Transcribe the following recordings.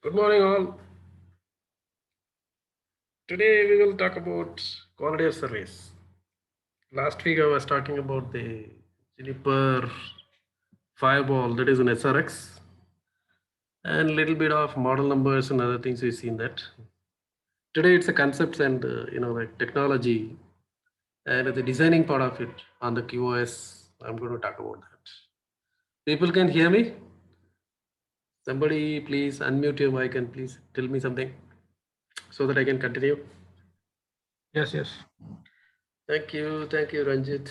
Good morning, all. Today we will talk about quality of service. Last week I was talking about the Juniper Fireball, that is an SRX, and little bit of model numbers and other things we see in that. Today it's a concepts and like technology and the designing part of it on the QoS. I'm going to talk about that. People can hear me. Somebody please unmute your mic and please tell me something so that I can continue. Yes. Thank you, Ranjit.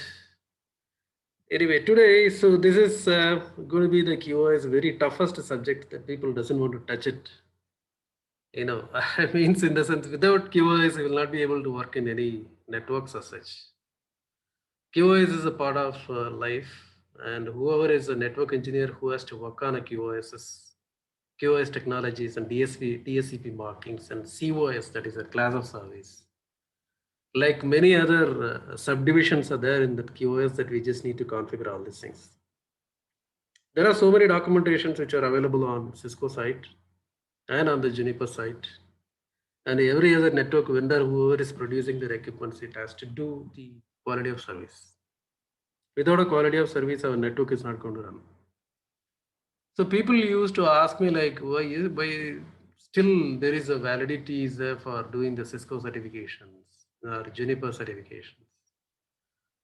Anyway, today, so this is going to be the QoS very toughest subject that people doesn't want to touch it. I mean, in the sense, without QoS, you will not be able to work in any networks as such. QoS is a part of life, and whoever is a network engineer who has to work on a QoS technologies and DSCP markings and COS, that is a class of service. Like many other subdivisions are there in the QoS that we just need to configure all these things. There are so many documentations which are available on Cisco site and on the Juniper site. And every other network vendor, whoever is producing their equipments, it has to do the quality of service. Without a quality of service, our network is not going to run. So people used to ask me like, why still there is a validity is there for doing the Cisco certifications or Juniper certifications,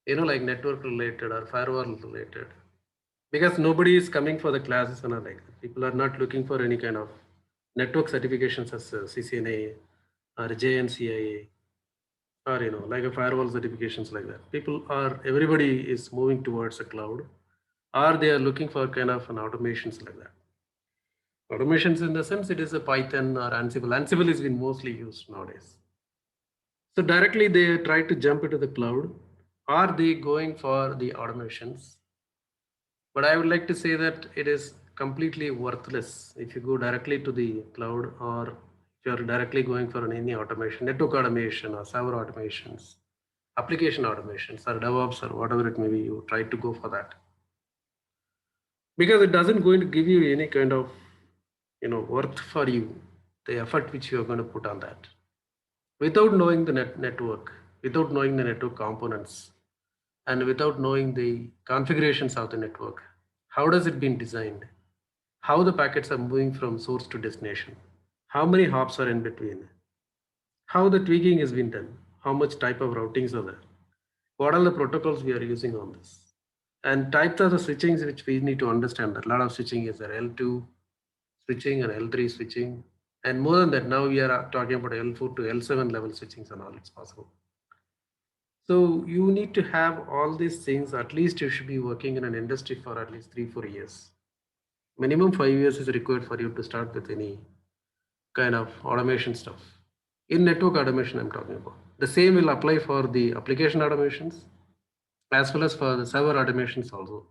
like network related or firewall related, because nobody is coming for the classes and all like that. People are not looking for any kind of network certifications as CCNA or JNCIA or like a firewall certifications like that. Everybody is moving towards a cloud, or they are looking for kind of an automations like that. Automations in the sense it is a Python or Ansible. Ansible is been mostly used nowadays. So directly they try to jump into the cloud. Are they going for the automations? But I would like to say that it is completely worthless if you go directly to the cloud, or if you're directly going for any automation, network automation or server automations, application automations or DevOps or whatever it may be, you try to go for that. Because it doesn't going to give you any kind of worth for you, the effort which you are going to put on that. Without knowing the network, without knowing the network components, and without knowing the configurations of the network, how does it been designed? How the packets are moving from source to destination, how many hops are in between, how the tweaking has been done, how much type of routings are there, what are the protocols we are using on this, and types of the switchings which we need to understand. That a lot of switching is there, L2 switching and L3 switching, and more than that, now we are talking about L4 to L7 level switchings and all it's possible. So you need to have all these things. At least you should be working in an industry for at least 3-4 years. Minimum 5 years is required for you to start with any kind of automation stuff. In network automation, I'm talking about. The same will apply for the application automations as well as for the server automations also.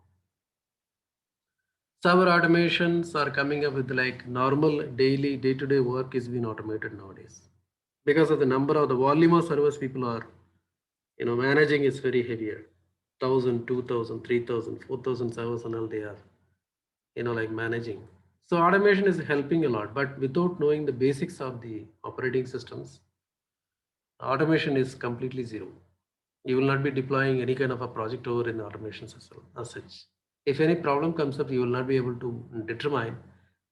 Server automations are coming up with like normal daily day-to-day work is being automated nowadays. Because of the number of the volume of servers people are managing is very heavier. 1,000, 2,000, 3,000, 4,000 servers and all they are like managing. So automation is helping a lot, but without knowing the basics of the operating systems, automation is completely zero. You will not be deploying any kind of a project over in automation system as such. If any problem comes up, you will not be able to determine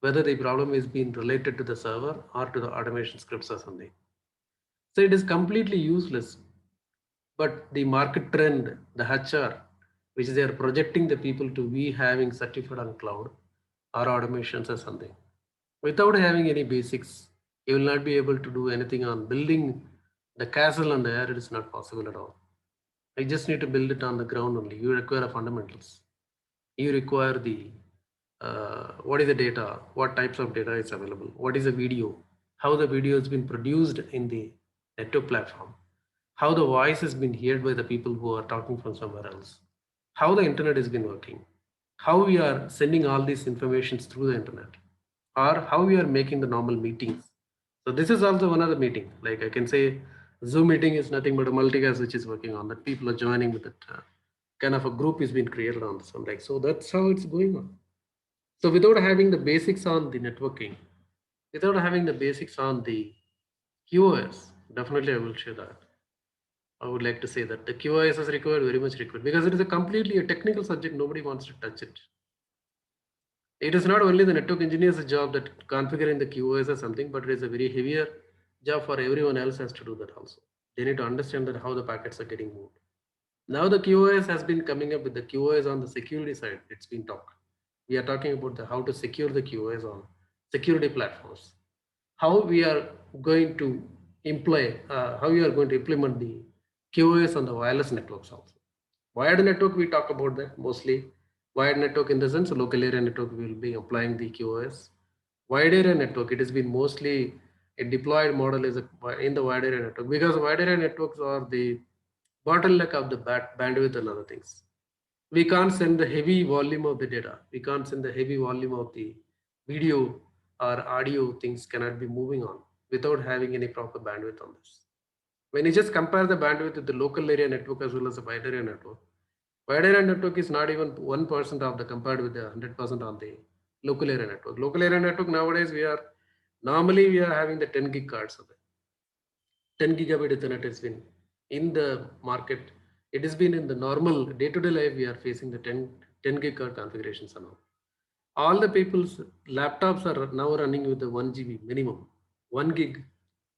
whether the problem is being related to the server or to the automation scripts or something. So it is completely useless. But the market trend, the HR, which they are projecting the people to be having certified on cloud or automations or something. Without having any basics, you will not be able to do anything on building the castle on the air. It is not possible at all. You just need to build it on the ground only. You require fundamentals. You require the what is the data, what types of data is available, what is the video, how the video has been produced in the network platform, how the voice has been heard by the people who are talking from somewhere else, how the internet has been working, how we are sending all these informations through the internet, or how we are making the normal meetings. So this is also one other meeting. Like I can say, Zoom meeting is nothing but a multicast which is working on that. People are joining with it. Kind of a group is being created on this one. Like so, that's how it's going on. So without having the basics on the networking, without having the basics on the QoS. Definitely, I will share that. I would like to say that the QoS is required, very much required, because it is a completely a technical subject. Nobody wants to touch it. It is not only the network engineer's job that configuring the QoS or something, but it is a very heavier job for everyone else has to do that also. They need to understand that how the packets are getting moved. Now the QoS has been coming up with the QoS on the security side. It's been talked. We are talking about the how to secure the QoS on security platforms. How we are going to how we are going to implement the QoS on the wireless networks also. Wired network, we talk about that mostly. Wired network in the sense local area network, we will be applying the QoS. Wide area network, it has been mostly a deployed model is in the wide area network, because wide area networks are the bottleneck of the bandwidth and other things. We can't send the heavy volume of the data. We can't send the heavy volume of the video or audio, things cannot be moving on without having any proper bandwidth on this. When you just compare the bandwidth with the local area network as well as the wide area network, wide area network is not even 1% of the compared with the 100% on the local area network. Local area network nowadays normally we are having the 10 gig cards of it. 10 gigabit Ethernet has been in the market. It has been in the normal day-to-day life. We are facing the 10 gig card configurations and all the people's laptops are now running with the 1 GB minimum. 1 gig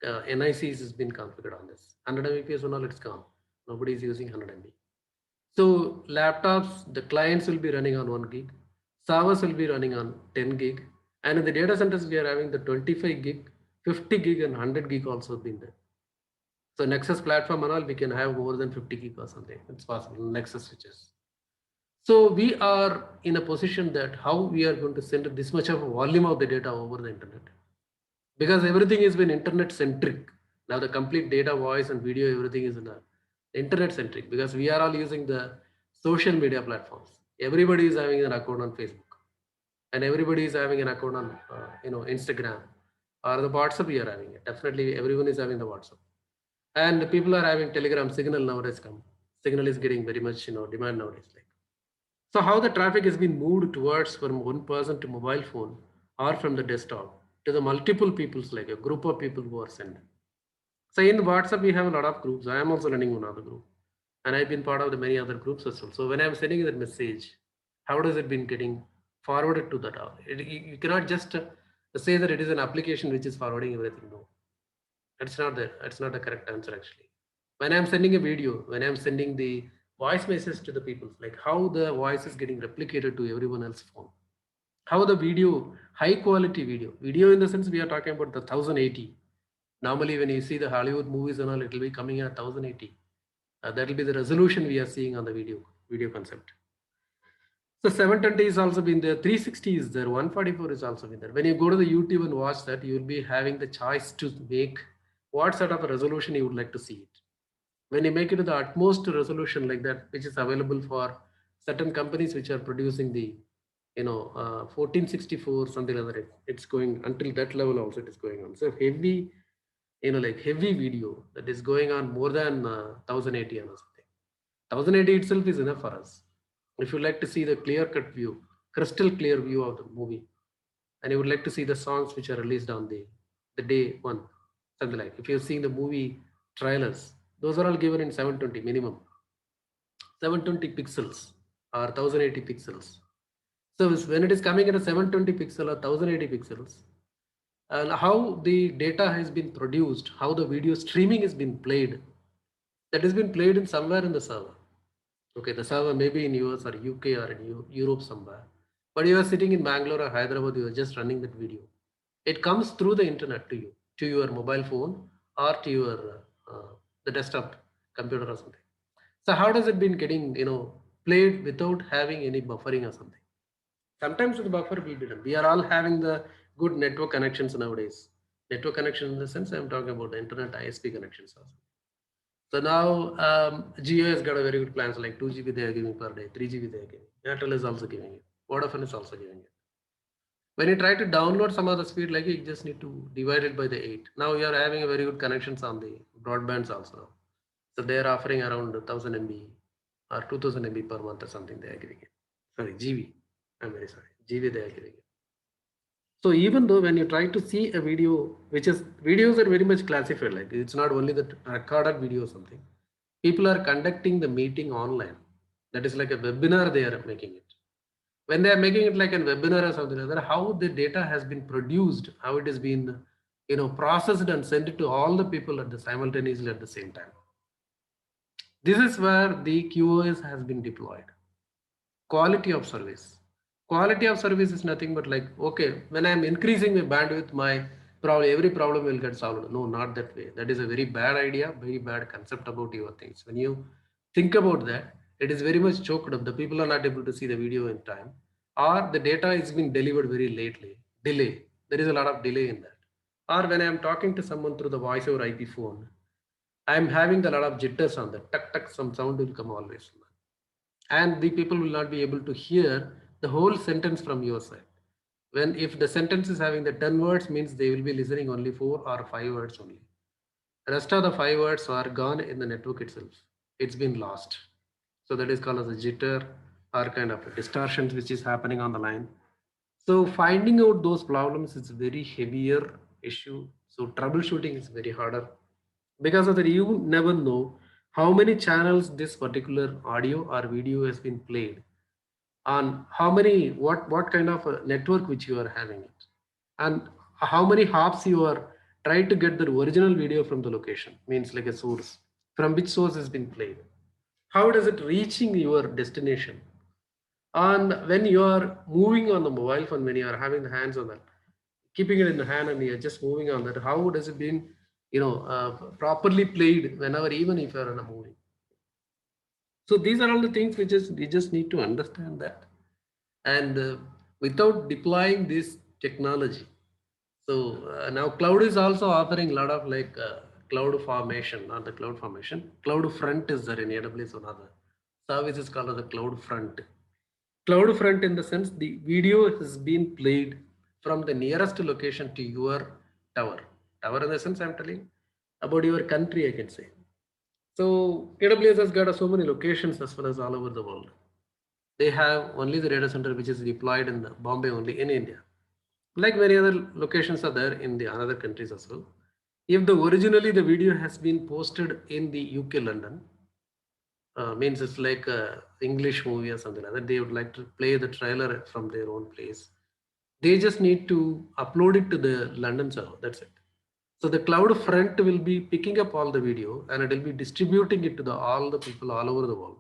NICs has been configured on this. 100 Mbps and all, it's gone. Nobody is using 100 MB. So laptops, the clients will be running on 1 gig. Servers will be running on 10 gig. And in the data centers, we are having the 25 gig, 50 gig and 100 gig also been there. So Nexus platform and all, we can have more than 50 gig or something. It's possible, Nexus switches. So we are in a position that how we are going to send this much of a volume of the data over the internet. Because everything has been internet centric. Now the complete data, voice and video, everything is in the internet centric, because we are all using the social media platforms. Everybody is having an account on Facebook, and everybody is having an account on Instagram, or the WhatsApp we are having it. Definitely everyone is having the WhatsApp. And people are having Telegram. Signal nowadays come. Signal is getting very much demand nowadays. Like, so how the traffic has been moved towards from one person to mobile phone or from the desktop to the multiple peoples, like a group of people who are sent. So in WhatsApp we have a lot of groups. I am also running one other group, and I've been part of the many other groups as well. So when I'm sending that message, how does it been getting forwarded to that? You cannot just say that it is an application which is forwarding everything. No, that's not the correct answer actually. When I'm sending a video, when I'm sending the voice message to the people, like how the voice is getting replicated to everyone else's phone, how the video, high quality video in the sense we are talking about the 1080. Normally when you see the Hollywood movies and all, it will be coming at 1080. That will be the resolution we are seeing on the video concept. So 720 is also been there, 360 is there, 144 is also been there. When you go to the YouTube and watch that, you will be having the choice to make what sort of a resolution you would like to see it. When you make it to the utmost resolution like that, which is available for certain companies which are producing the 1464 something like that, it's going until that level also, it is going on. So heavy, like heavy video that is going on more than 1080 or something. 1080 itself is enough for us. If you like to see the clear cut view, crystal clear view of the movie, and you would like to see the songs which are released on the day one, something like, if you're seeing the movie trailers, those are all given in 720 minimum, 720 pixels or 1080 pixels. So when it is coming at a 720 pixel or 1080 pixels, and how the data has been produced, how the video streaming has been played, that has been played in somewhere in the server. Okay, the server may be in US or UK or in Europe somewhere, but you are sitting in Bangalore or Hyderabad, you are just running that video. It comes through the internet to you, to your mobile phone or to your the desktop computer or something. So how does it been getting played without having any buffering or something? Sometimes the buffer will be done. We are all having the good network connections nowadays. Network connection in the sense I'm talking about the internet ISP connections also. So now Jio has got a very good plans, like 2 GB they are giving per day, 3 GB they are giving. Airtel is also giving it. Vodafone is also giving it. When you try to download some of the speed, like you just need to divide it by the 8. Now you are having a very good connections on the broadbands also. So they are offering around 1000 MB or 2000 MB per month or something they are giving it. Sorry, GB. I'm very sorry. GB they are giving it. So even though when you try to see a video, videos are very much classified, like it's not only the recorded video or something. People are conducting the meeting online. That is like a webinar they are making it. When they are making it like a webinar or something like that, how the data has been produced, how it has been, processed and sent to all the people at the simultaneously at the same time. This is where the QoS has been deployed. Quality of service. Quality of service is nothing but like, okay, when I'm increasing my bandwidth, my probably every problem will get solved. No, not that way. That is a very bad idea, very bad concept about your things. When you think about that, it is very much choked up. The people are not able to see the video in time, or the data is being delivered very lately. Delay. There is a lot of delay in that. Or when I'm talking to someone through the voice over IP phone, I'm having a lot of jitters on that. Tuck tuck, some sound will come always. And the people will not be able to hear the whole sentence from your side. When if the sentence is having the 10 words, means they will be listening only 4 or 5 words only. The rest of the 5 words are gone in the network itself. It's been lost. So that is called as a jitter or kind of a distortions which is happening on the line. So finding out those problems is a very heavier issue. So troubleshooting is very harder, because of that you never know how many channels this particular audio or video has been played on, how many, what kind of a network which you are having it, and how many hops you are trying to get the original video from the location, means like a source, from which source has been played, how does it reaching your destination. And when you are moving on the mobile phone, when you are having the hands on that, keeping it in the hand and you're just moving on that, how does it been, properly played whenever, even if you're in a movie. So these are all the things which is we just need to understand that. And without deploying this technology, so now cloud is also offering a lot of like cloud formation, not the cloud formation, cloud front is there in AWS. Another service is called as the cloud front. Cloud front in the sense the video has been played from the nearest location to your tower. Tower in the sense I'm telling about your country, I can say. So AWS has got so many locations as well as all over the world. They have only the data center which is deployed in Bombay only in India. Like many other locations are there in the other countries as well. If the originally the video has been posted in the UK London, means it's like a English movie or something like that, they would like to play the trailer from their own place. They just need to upload it to the London server. That's it. So the cloud front will be picking up all the video and it will be distributing it to all the people all over the world.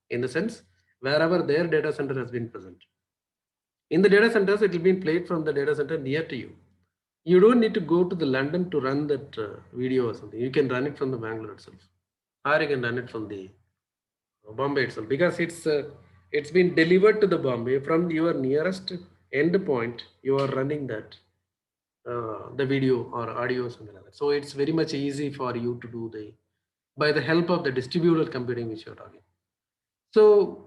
In the sense, wherever their data center has been present. In the data centers, it will be played from the data center near to you. You don't need to go to the London to run that video or something. You can run it from the Bangalore itself, or you can run it from the Bombay itself, because it's been delivered to the Bombay from your nearest end point. You are running that the video or audio or something like that. So it's very much easy for you to do the by the help of the distributed computing which you're talking. So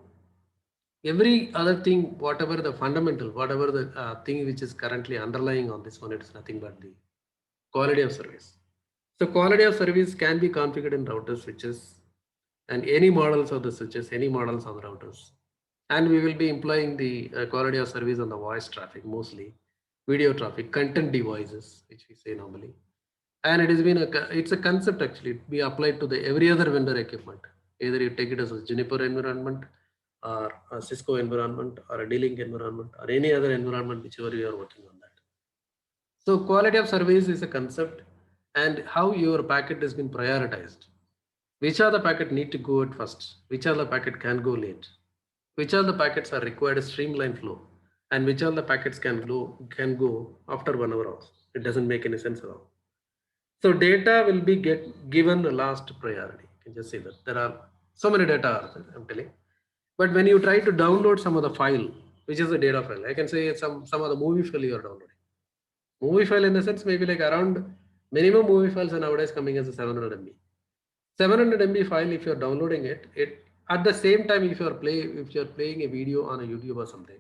every other thing, whatever the fundamental, whatever the thing which is currently underlying on this one, it's nothing but the quality of service. So quality of service can be configured in routers, switches, and any models of the switches, any models of the routers. And we will be employing the quality of service on the voice traffic, mostly video traffic, content devices, which we say normally. And it has been it's a concept actually. It be applied to the every other vendor equipment. Either you take it as a Juniper environment, or a Cisco environment, or a D-Link environment, or any other environment, whichever you are working on that. So quality of service is a concept, and how your packet has been prioritized. Which are the packet need to go at first? Which are the packet can go late? Which are the packets are required a streamline flow? And which are the packets can go after 1 hour also? It doesn't make any sense at all. So data will be given the last priority. You can just say that there are so many data, I'm telling. But when you try to download some of the file, which is a data file, I can say some of the movie file you are downloading. Movie file in the sense maybe like around minimum movie files are nowadays coming as a 700 MB. 700 MB file, if you're downloading it at the same time, if you're playing a video on a YouTube or something,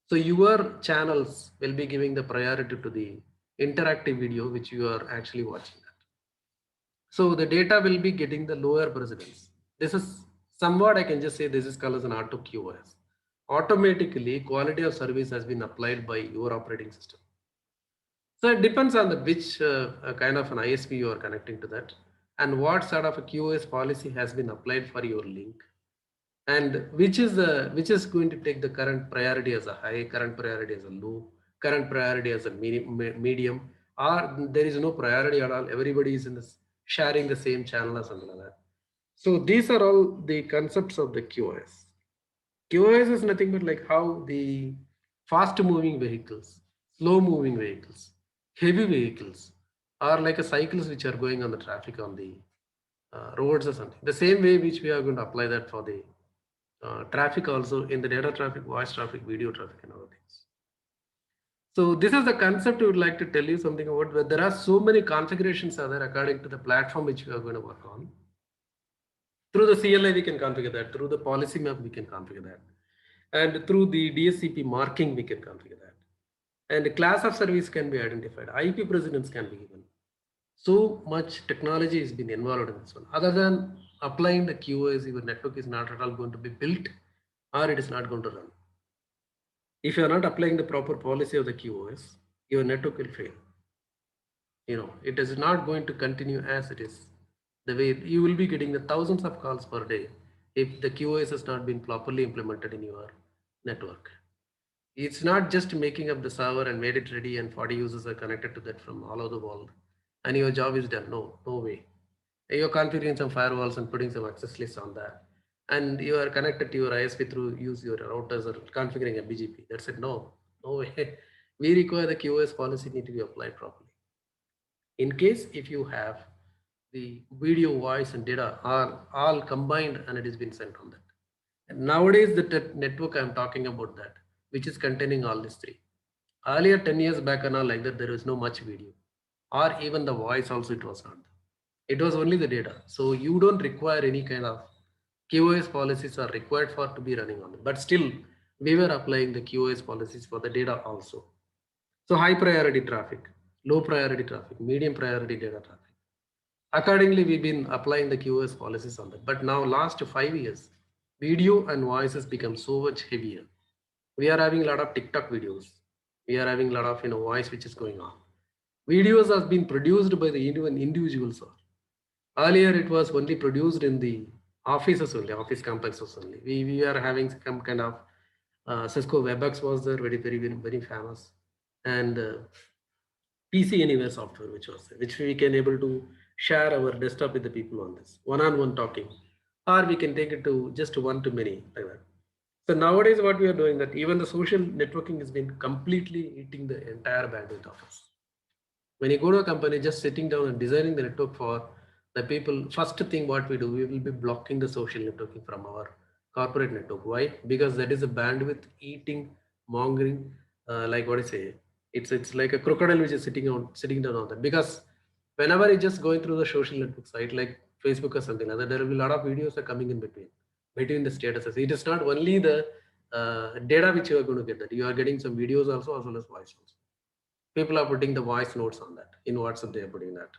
so your channels will be giving the priority to the interactive video which you are actually watching that. So the data will be getting the lower precedence. This is somewhat, I can just say this is called as an auto QoS. Automatically quality of service has been applied by your operating system. So it depends on the which kind of an ISP you are connecting to that, and what sort of a QoS policy has been applied for your link, and which is going to take the current priority as a high, current priority as a low, current priority as a medium, or there is no priority at all. Everybody is in this sharing the same channel or something like that. So these are all the concepts of the QoS. QoS is nothing but like how the fast moving vehicles, slow moving vehicles, heavy vehicles are like a cycles which are going on the traffic on the roads or something. The same way which we are going to apply that for the traffic also in the data traffic, voice traffic, video traffic and other things. So this is the concept we would like to tell you something about, where there are so many configurations are there according to the platform which we are going to work on. Through the CLI we can configure that, through the policy map we can configure that, and through the DSCP marking we can configure that. And the class of service can be identified, IP precedence can be given. So much technology has been involved in this one. Other than applying the QoS, your network is not at all going to be built, or it is not going to run. If you are not applying the proper policy of the QoS, your network will fail. It is not going to continue as it is. The way you will be getting the thousands of calls per day if the QoS has not been properly implemented in your network. It's not just making up the server and made it ready and 40 users are connected to that from all over the world and your job is done. No way. You're configuring some firewalls and putting some access lists on that. And you are connected to your ISP through use your routers or configuring a BGP. That's it. No way. We require the QoS policy need to be applied properly. In case if you have the video, voice, and data are all combined and it has been sent on that. And nowadays, the network I'm talking about that, which is containing all these three. Earlier, 10 years back and all like that, there was no much video, or even the voice also it was not. It was only the data. So you don't require any kind of QoS policies are required for to be running on it. But still, we were applying the QoS policies for the data also. So high priority traffic, low priority traffic, medium priority data traffic. Accordingly, we've been applying the QoS policies on that. But now last 5 years, video and voice has become so much heavier. We are having a lot of TikTok videos. We are having a lot of voice which is going on. Videos has been produced by the individuals. Earlier, it was only produced in the offices only, office complexes only. We are having some kind of Cisco WebEx was there, very famous, and PC Anywhere software, which we can able to share our desktop with the people on this one-on-one talking, or we can take it to just one to many like that. So nowadays, what we are doing that even the social networking has been completely eating the entire bandwidth of us. When you go to a company, just sitting down and designing the network for the people, first thing what we do, we will be blocking the social networking from our corporate network. Why? Because that is a bandwidth eating, mongering, like what I say, it's like a crocodile which is sitting down on that. Because whenever it's just going through the social network site like Facebook or something like that, there will be a lot of videos are coming in between the statuses. It is not only the data which you are going to get, that you are getting some videos also as well as voice also. People are putting the voice notes on that in WhatsApp. They are putting that,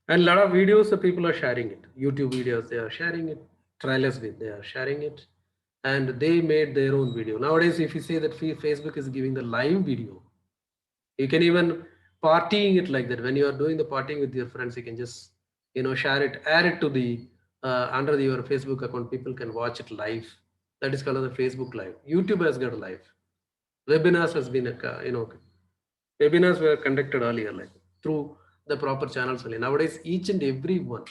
and a lot of videos the people are sharing it. YouTube videos they are sharing it. Trailers they are sharing it, and they made their own video. Nowadays, if you say that Facebook is giving the live video, you can even partying it like that. When you are doing the partying with your friends, you can just share it, add it to the under your Facebook account. People can watch it live. That is called the Facebook Live. YouTube has got a live. Webinars has been a webinars were conducted earlier, like through the proper channels only. Nowadays, each and every one,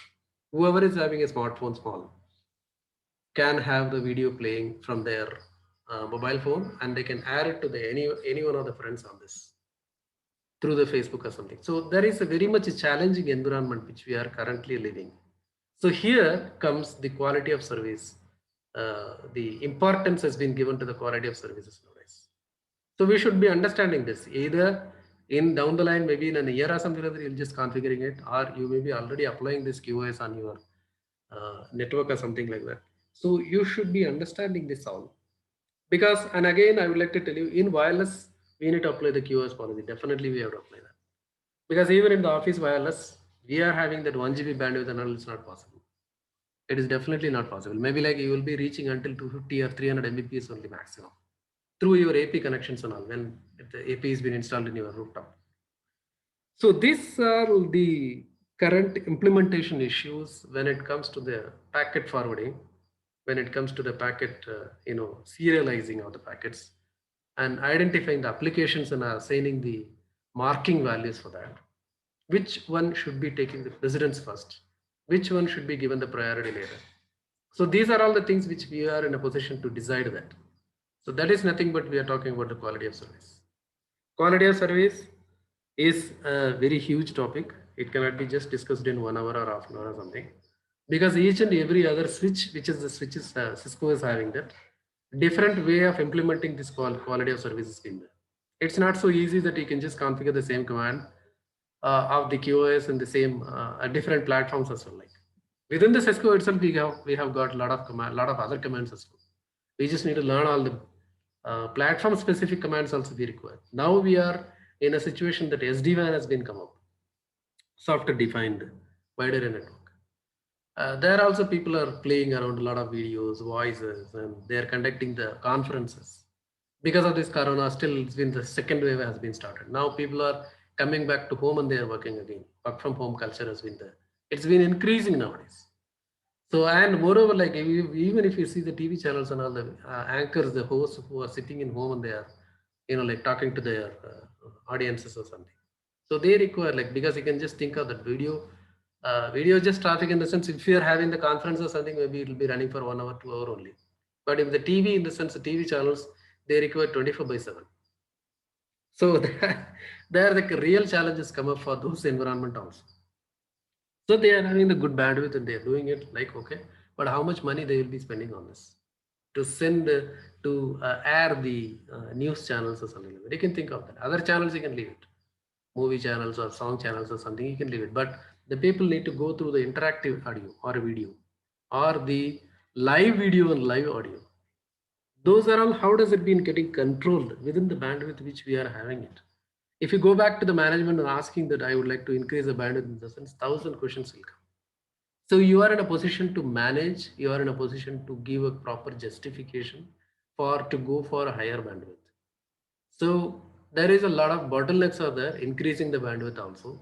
whoever is having a smartphone small, can have the video playing from their mobile phone, and they can add it to the any one of the friends on this through the Facebook or something. So there is a very much a challenging environment which we are currently living. So here comes the quality of service. The importance has been given to the quality of services nowadays. So we should be understanding this either in down the line, maybe in an year or something like that, you'll just configuring it, or you may be already applying this QoS on your network or something like that. So you should be understanding this all. Because, and again, I would like to tell you, in wireless, we need to apply the QoS policy. Definitely we have to apply that. Because even in the office wireless, we are having that 1 GB bandwidth and all, it's not possible. It is definitely not possible. Maybe like you will be reaching until 250 or 300 Mbps only maximum through your AP connections and all, when the AP has been installed in your rooftop. So these are the current implementation issues when it comes to the packet forwarding, when it comes to the packet, serializing of the packets and identifying the applications and assigning the marking values for that. Which one should be taking the precedence first? Which one should be given the priority later? So these are all the things which we are in a position to decide that. So that is nothing but we are talking about the quality of service. Quality of service is a very huge topic. It cannot be just discussed in 1 hour or half an hour or something, because each and every other switch, which is the switches Cisco is having, that different way of implementing this quality of service is being there. It's not so easy that you can just configure the same command of the QoS and the same different platforms as well. Like within the Cisco itself, we have got a lot of other commands as well. We just need to learn all the platform specific commands also be required. Now we are in a situation that SD-WAN has been come up, software defined wide area network. There also people are playing around a lot of videos, voices, and they are conducting the conferences. Because of this corona, still it's been the second wave has been started. Now people are coming back to home and they are working again. Work from home culture has been there. It's been increasing nowadays. So, and moreover, like even if you see the TV channels and all the anchors, the hosts who are sitting in home and they are, like talking to their audiences or something. So they require, like, because you can just think of that video just traffic in the sense, if you are having the conference or something, maybe it will be running for 1 hour, 2 hour only. But if the TV, in the sense, the TV channels, they require 24/7. So there the real challenges come up for those environment also. So they are having the good bandwidth and they are doing it like, okay, but how much money they will be spending on this to send to air the news channels or something like that. You can think of that. Other channels you can leave it, movie channels or song channels or something, you can leave it. But the people need to go through the interactive audio or video or the live video and live audio. Those are all, how does it been getting controlled within the bandwidth which we are having it? If you go back to the management and asking that I would like to increase the bandwidth in the sense, 1,000 questions will come. So you are in a position to manage, you are in a position to give a proper justification for to go for a higher bandwidth. So there is a lot of bottlenecks are there, increasing the bandwidth also.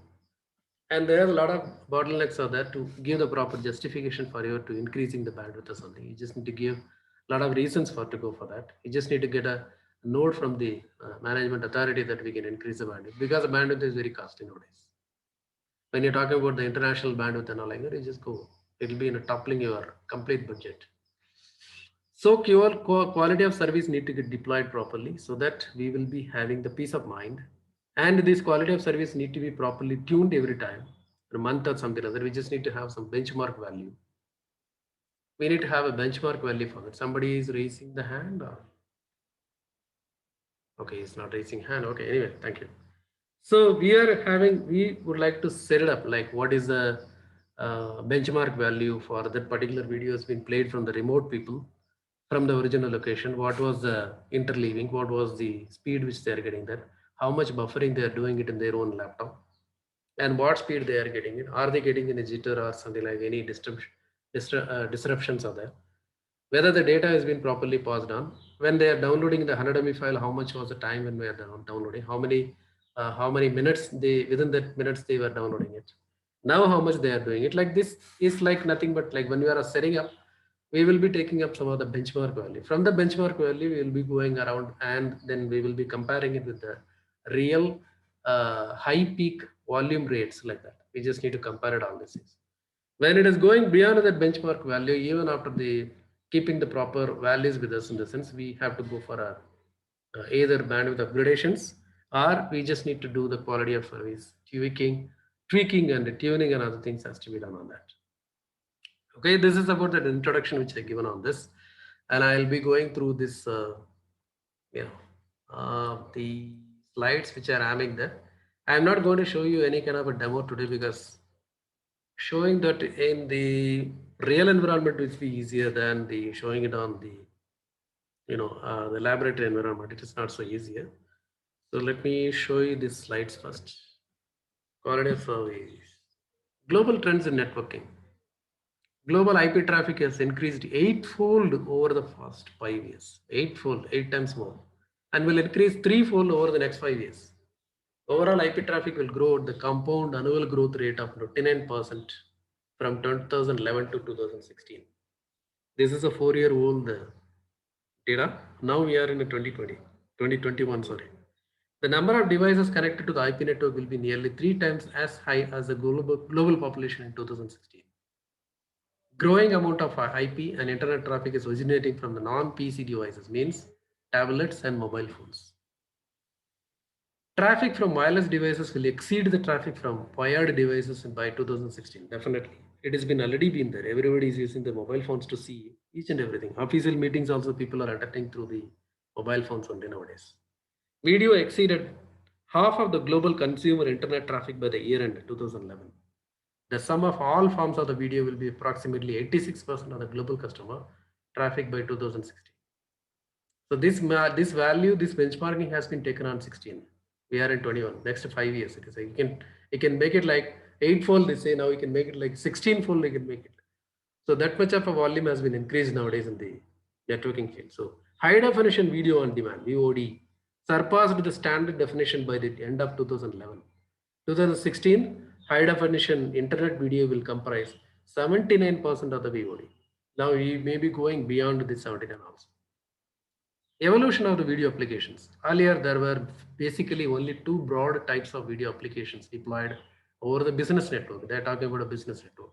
And there are a lot of bottlenecks are there to give the proper justification for you to increasing the bandwidth or something. You just need to give a lot of reasons for to go for that. You just need to get a note from the management authority that we can increase the bandwidth, because the bandwidth is very costly nowadays. When you're talking about the international bandwidth and all like that, you just go. It'll be in a toppling your complete budget. So quality of service need to get deployed properly so that we will be having the peace of mind. And this quality of service need to be properly tuned every time, a month or something like that. We just need to have some benchmark value. We need to have a benchmark value for that. Somebody is raising the hand or? Okay, it's not raising hand. Okay, anyway, thank you. So we would like to set it up like what is the benchmark value for that particular video has been played from the remote people from the original location. What was the interleaving? What was the speed which they are getting there? How much buffering they are doing it in their own laptop? And what speed they are getting it? Are they getting in a jitter or something like any disruptions are there? Whether the data has been properly passed on. When they are downloading the 100 MB file, how much was the time when we are downloading? How many minutes they within that minutes they were downloading it? Now how much they are doing it? Like this is like nothing but like when we are setting up, we will be taking up some of the benchmark value. From the benchmark value, we will be going around and then we will be comparing it with the real high peak volume rates like that. We just need to compare it all this. When it is going beyond that benchmark value, even after the keeping the proper values with us in the sense, we have to go for a either bandwidth upgradations, or we just need to do the quality of service tweaking and tuning and other things has to be done on that. Okay, this is about the introduction which I given on this, and I'll be going through this, the slides which are having there. I'm not going to show you any kind of a demo today because showing that in the real environment will be easier than the showing it on the the laboratory environment. It is not so easier. So let me show you these slides first. Quality of service. Global trends in networking. Global IP traffic has increased eightfold over the past 5 years. Eightfold, 8 times more, and will increase threefold over the next 5 years. Overall IP traffic will grow at the compound annual growth rate of 29% from 2011 to 2016. This is a 4-year-old data. Now we are in a 2021, sorry. The number of devices connected to the IP network will be nearly 3 times as high as the global population in 2016. Growing amount of IP and internet traffic is originating from the non-PC devices, means tablets and mobile phones. Traffic from wireless devices will exceed the traffic from wired devices by 2016. Definitely, it has been already been there. Everybody is using the mobile phones to see each and everything. Official meetings also people are attending through the mobile phones only nowadays. Video exceeded half of the global consumer internet traffic by the year end 2011. The sum of all forms of the video will be approximately 86% of the global customer traffic by 2016. So this value, this benchmarking has been taken on 16. We are in 21. Next 5 years, it is like you can make it like 8-fold. They say now you can make it like 16-fold. You can make it. So that much of a volume has been increased nowadays in the networking field. So high definition video on demand (VOD) surpassed the standard definition by the end of 2011. 2016, high definition internet video will comprise 79% of the VOD. Now we may be going beyond the 79 also. Evolution of the video applications. Earlier, there were basically only two broad types of video applications deployed over the business network. They're talking about a business network.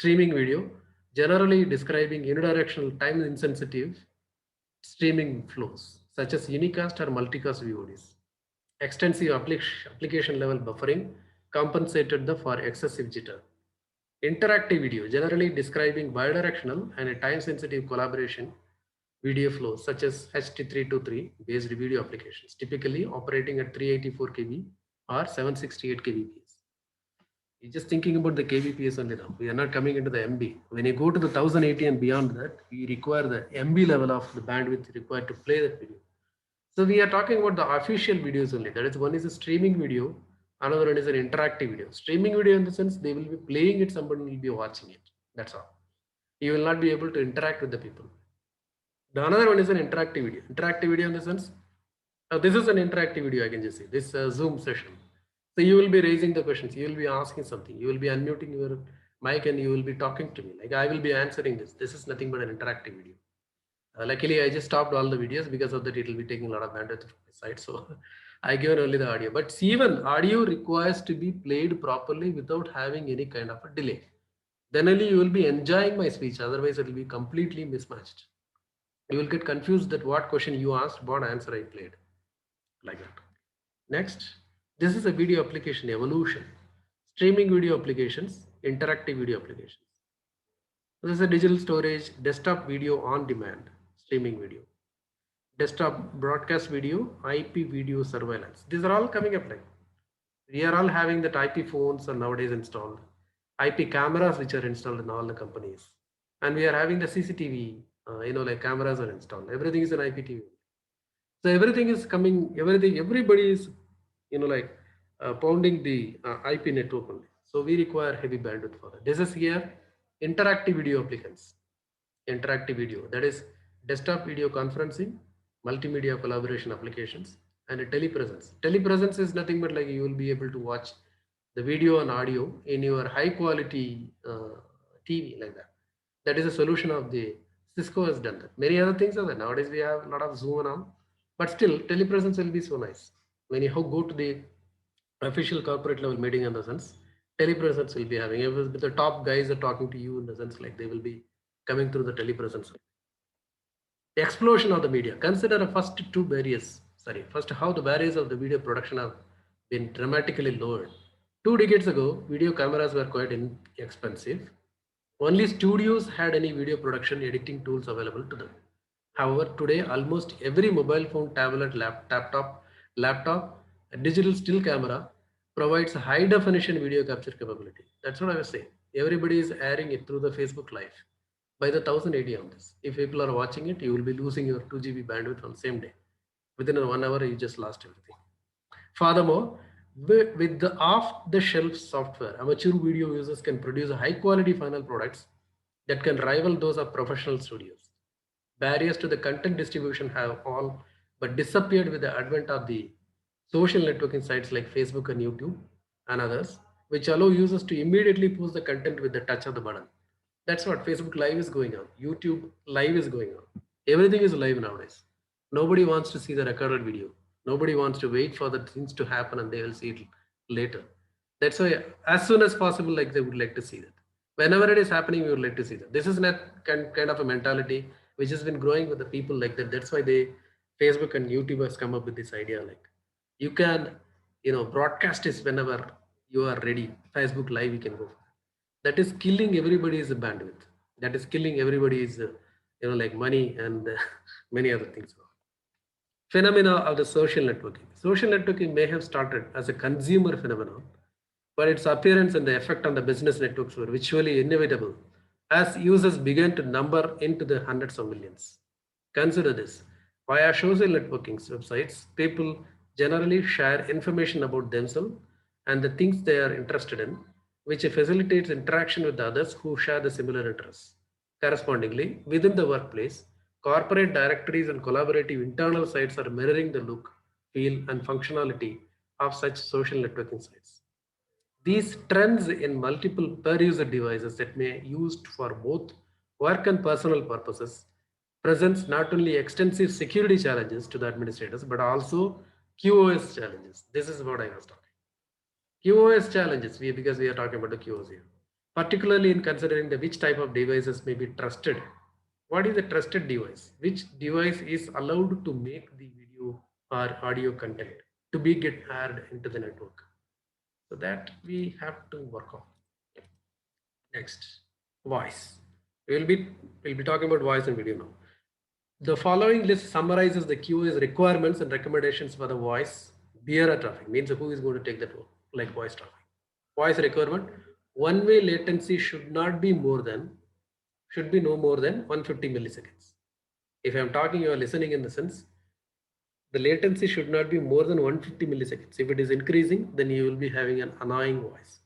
Streaming video, generally describing unidirectional time insensitive streaming flows, such as unicast or multicast VODs. Extensive application level buffering compensated for excessive jitter. Interactive video, generally describing bidirectional and a time-sensitive collaboration video flows such as HT323 based video applications, typically operating at 384 kb or 768 kbps. You're just thinking about the kbps only now. We are not coming into the MB. When you go to the 1080 and beyond that, we require the MB level of the bandwidth required to play that video. So we are talking about the official videos only. That is, one is a streaming video, another one is an interactive video. Streaming video in the sense they will be playing it, somebody will be watching it. That's all. You will not be able to interact with the people. The another one is an interactive video. Interactive video in the sense, this is an interactive video, I can just say, this Zoom session. So you will be raising the questions, you will be asking something, you will be unmuting your mic and you will be talking to me. Like I will be answering this. This is nothing but an interactive video. Luckily, I just stopped all the videos because of that. It will be taking a lot of bandwidth from my side. So I given only the audio. But even audio requires to be played properly without having any kind of a delay. Then only you will be enjoying my speech. Otherwise, it will be completely mismatched. You will get confused that what question you asked, what answer I played. Like that. Next, this is a video application evolution. Streaming video applications, interactive video applications. This is a digital storage, desktop video on demand, streaming video, desktop broadcast video, IP video surveillance. These are all coming up like. We are all having that IP phones are nowadays installed, IP cameras which are installed in all the companies. And we are having the CCTV, like cameras are installed. Everything is an IPTV. So everything is coming, everybody is, pounding the IP network only. So we require heavy bandwidth for that. This is here, interactive video applicants. Interactive video, that is desktop video conferencing, multimedia collaboration applications, and a telepresence. Telepresence is nothing but like you will be able to watch the video and audio in your high quality TV like that. That is a solution of the Cisco has done that. Many other things are there. Nowadays we have a lot of Zoom and all, but still telepresence will be so nice. When you go to the official corporate level meeting in the sense, telepresence will be having, with the top guys are talking to you in the sense like they will be coming through the telepresence. The explosion of the media. Consider the first two barriers. First how the barriers of the video production have been dramatically lowered. 2 decades ago, video cameras were quite inexpensive. Only studios had any video production editing tools available to them. However, today almost every mobile phone, tablet, laptop, a digital still camera provides a high definition video capture capability. That's what I was saying. Everybody is airing it through the Facebook Live by the 1080 on this. If people are watching it, you will be losing your 2 GB bandwidth on the same day. Within 1 hour, you just lost everything. Furthermore, with the off-the-shelf software, amateur video users can produce high-quality final products that can rival those of professional studios. Barriers to the content distribution have all but disappeared with the advent of the social networking sites like Facebook and YouTube and others, which allow users to immediately post the content with the touch of the button. That's what Facebook Live is going on. YouTube Live is going on. Everything is live nowadays. Nobody wants to see the recorded video. Nobody wants to wait for the things to happen and they will see it later. That's why, as soon as possible, like they would like to see that. Whenever it is happening, we would like to see that. This is not kind of a mentality which has been growing with the people like that. That's why Facebook and YouTube has come up with this idea like you can, broadcast this whenever you are ready. Facebook Live, you can go for that. That is killing everybody's bandwidth. That is killing everybody's, like money and many other things. Phenomena of the social networking. Social networking may have started as a consumer phenomenon, but its appearance and the effect on the business networks were virtually inevitable as users began to number into the hundreds of millions. Consider this. Via social networking websites, people generally share information about themselves and the things they are interested in, which facilitates interaction with others who share the similar interests. Correspondingly, within the workplace, corporate directories and collaborative internal sites are mirroring the look, feel, and functionality of such social networking sites. These trends in multiple per-user devices that may be used for both work and personal purposes presents not only extensive security challenges to the administrators, but also QoS challenges. This is what I was talking. QoS challenges, because we are talking about the QoS here, particularly in considering the which type of devices may be trusted. What is a trusted device? Which device is allowed to make the video or audio content to be get aired into the network? So that we have to work on. Next, voice. We'll be talking about voice and video now. The following list summarizes the QoS requirements and recommendations for the voice bearer traffic. Means who is going to take that role, like voice traffic. Voice requirement: one-way latency should be no more than 150 milliseconds. If I'm talking, you are listening in the sense, the latency should not be more than 150 milliseconds. If it is increasing, then you will be having an annoying voice.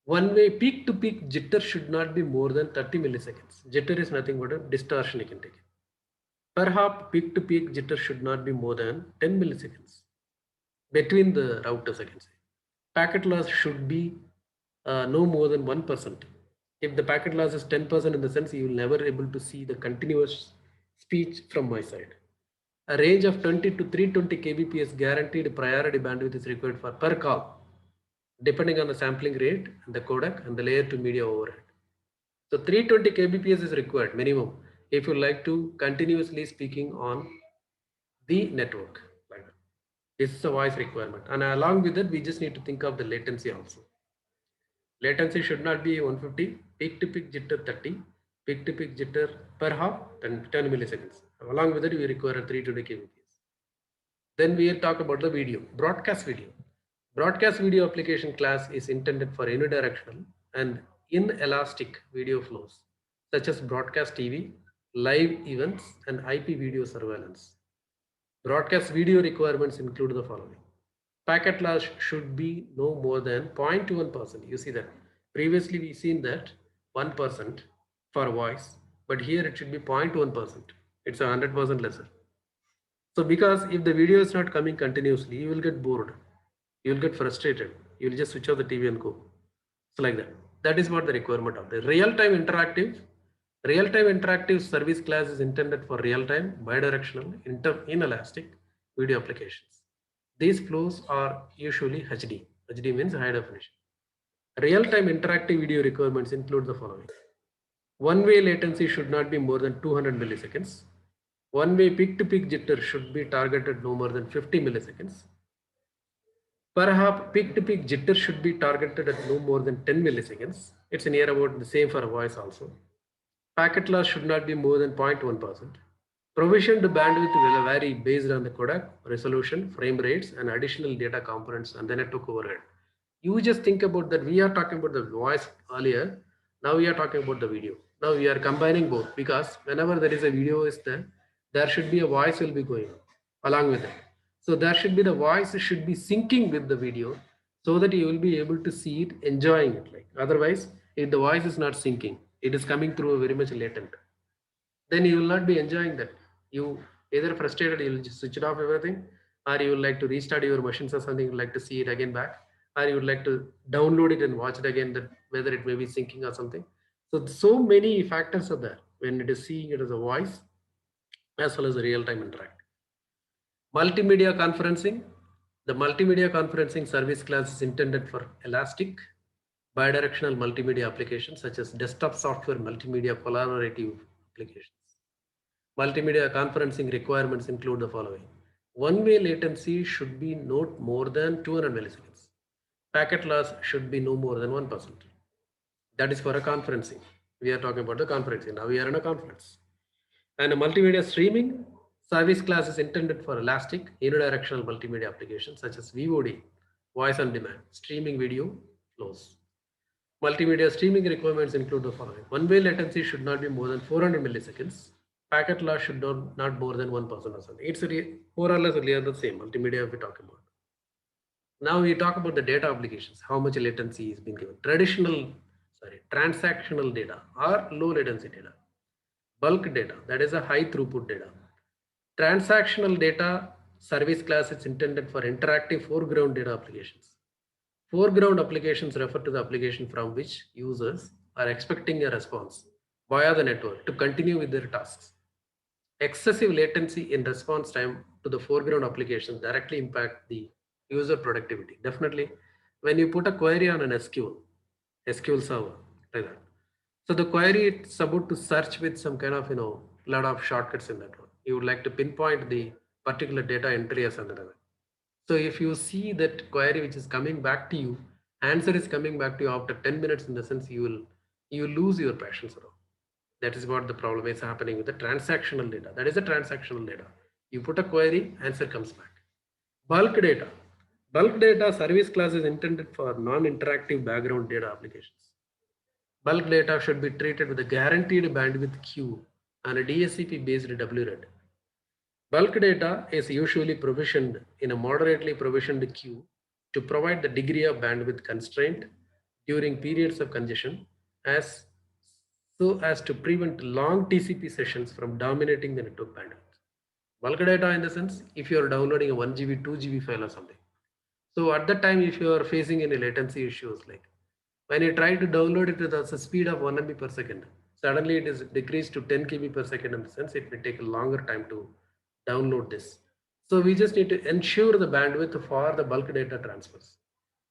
One-way peak-to-peak jitter should not be more than 30 milliseconds. Jitter is nothing but a distortion you can take. Per hop peak-to-peak jitter should not be more than 10 milliseconds between the routers, I can say. Packet loss should be no more than 1%. If the packet loss is 10%, in the sense you will never able to see the continuous speech from my side. A range of 20 to 320 kbps guaranteed priority bandwidth is required for per call, depending on the sampling rate and the codec and the layer to media overhead. So 320 kbps is required minimum if you like to continuously speaking on the network. Like that. This is a voice requirement, and along with that, we just need to think of the latency also. Latency should not be 150, peak to peak jitter 30, peak to peak jitter per hop 10 milliseconds. Along with that, we require a 320 kbps. Then we talk about the video, broadcast video. Broadcast video application class is intended for unidirectional and inelastic video flows, such as broadcast TV, live events, and IP video surveillance. Broadcast video requirements include the following. Packet loss should be no more than 0.1%. You see that previously we seen that 1% for voice, but here it should be 0.1%. It's 100% lesser. So because if the video is not coming continuously, you will get bored. You will get frustrated. You will just switch off the TV and go. So like that. That is what the requirement of the real-time interactive service class is intended for real-time, bidirectional, inelastic video applications. These flows are usually HD. HD means high definition. Real-time interactive video requirements include the following. One-way latency should not be more than 200 milliseconds. One-way peak-to-peak jitter should be targeted no more than 50 milliseconds. Per hop peak-to-peak jitter should be targeted at no more than 10 milliseconds. It's near about the same for voice also. Packet loss should not be more than 0.1%. Provisioned bandwidth will vary based on the codec, resolution, frame rates, and additional data components and the network overhead. You just think about that. We are talking about the voice earlier. Now we are talking about the video. Now we are combining both, because whenever there is a video is there should be a voice will be going along with it. So there should be the voice should be syncing with the video so that you will be able to see it, enjoying it. Like otherwise, if the voice is not syncing, it is coming through a very much latent, then you will not be enjoying that. You either frustrated, you will just switch it off everything, or you would like to restart your machines or something, you'd like to see it again back, or you would like to download it and watch it again, that whether it may be syncing or something. So many factors are there when it is seeing it as a voice as well as a real-time interact. Multimedia conferencing. The multimedia conferencing service class is intended for elastic, bidirectional multimedia applications such as desktop software multimedia collaborative applications. Multimedia conferencing requirements include the following. One-way latency should be not more than 200 milliseconds. Packet loss should be no more than 1%. That is for a conferencing. We are talking about the conferencing. Now we are in a conference. And a multimedia streaming service class is intended for elastic unidirectional multimedia applications such as VOD, voice on demand, streaming video flows. Multimedia streaming requirements include the following. One-way latency should not be more than 400 milliseconds. Packet loss should not more than 1% or something. It's more or less the same multimedia we talk about. Now we talk about the data applications, how much latency is being given. Transactional data or low latency data. Bulk data, that is a high throughput data. Transactional data service class is intended for interactive foreground data applications. Foreground applications refer to the application from which users are expecting a response via the network to continue with their tasks. Excessive latency in response time to the foreground applications directly impact the user productivity. Definitely, when you put a query on an SQL server, like that. So the query is about to search with some kind of, lot of shortcuts in that one. You would like to pinpoint the particular data entry or something like that. So if you see that query which is coming back to you, answer is coming back to you after 10 minutes, in the sense you lose your patience around. That is what the problem is happening with the transactional data. That is a transactional data. You put a query, answer comes back. Bulk data. Bulk data service class is intended for non-interactive background data applications. Bulk data should be treated with a guaranteed bandwidth queue and a DSCP based WRED. Bulk data is usually provisioned in a moderately provisioned queue to provide the degree of bandwidth constraint during periods of congestion so as to prevent long TCP sessions from dominating the network bandwidth. Bulk data in the sense, if you are downloading a 1 GB, 2 GB file or something. So at that time, if you are facing any latency issues, like when you try to download it with a speed of 1 MB per second, suddenly it is decreased to 10 KB per second, in the sense it may take a longer time to download this. So we just need to ensure the bandwidth for the bulk data transfers.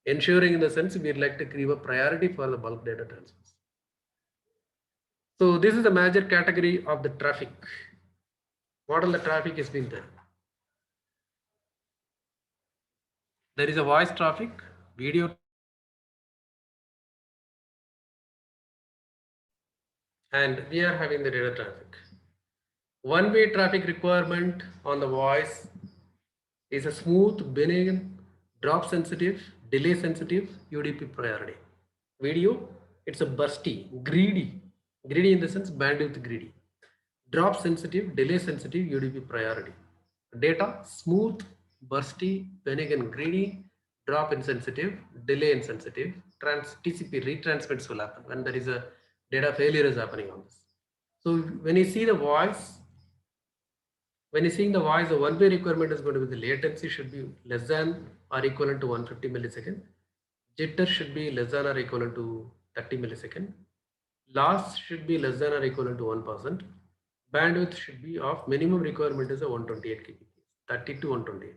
Ensuring in the sense we'd like to give a priority for the bulk data transfers. So this is the major category of the traffic. What all the traffic is being there? There is a voice traffic, video, and we are having the data traffic. One-way traffic requirement on the voice is a smooth, benign, drop sensitive, delay sensitive UDP priority. Video, it's a bursty, greedy in the sense bandwidth greedy. Drop sensitive, delay sensitive UDP priority. Data, smooth, bursty, benign, greedy, drop insensitive, delay insensitive. TCP retransmits will happen when there is a data failure is happening on this. So when you see the voice, when you're seeing the voice, the one-way requirement is going to be the latency should be less than or equivalent to 150 millisecond. Jitter should be less than or equivalent to 30 millisecond. Loss should be less than or equivalent to 1%. Bandwidth should be of minimum requirement is a 128 kbps, 30 to 128.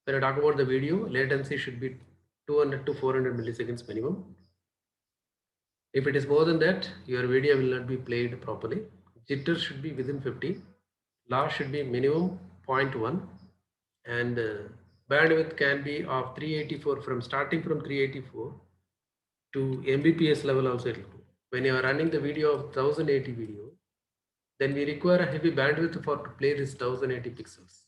When I talk about the video, latency should be 200 to 400 milliseconds minimum. If it is more than that, your video will not be played properly. Jitter should be within 50. Loss should be minimum 0.1, and bandwidth can be of 384 starting from 384 to Mbps level also. When you are running the video of 1080 video, then we require a heavy bandwidth to play this 1080 pixels.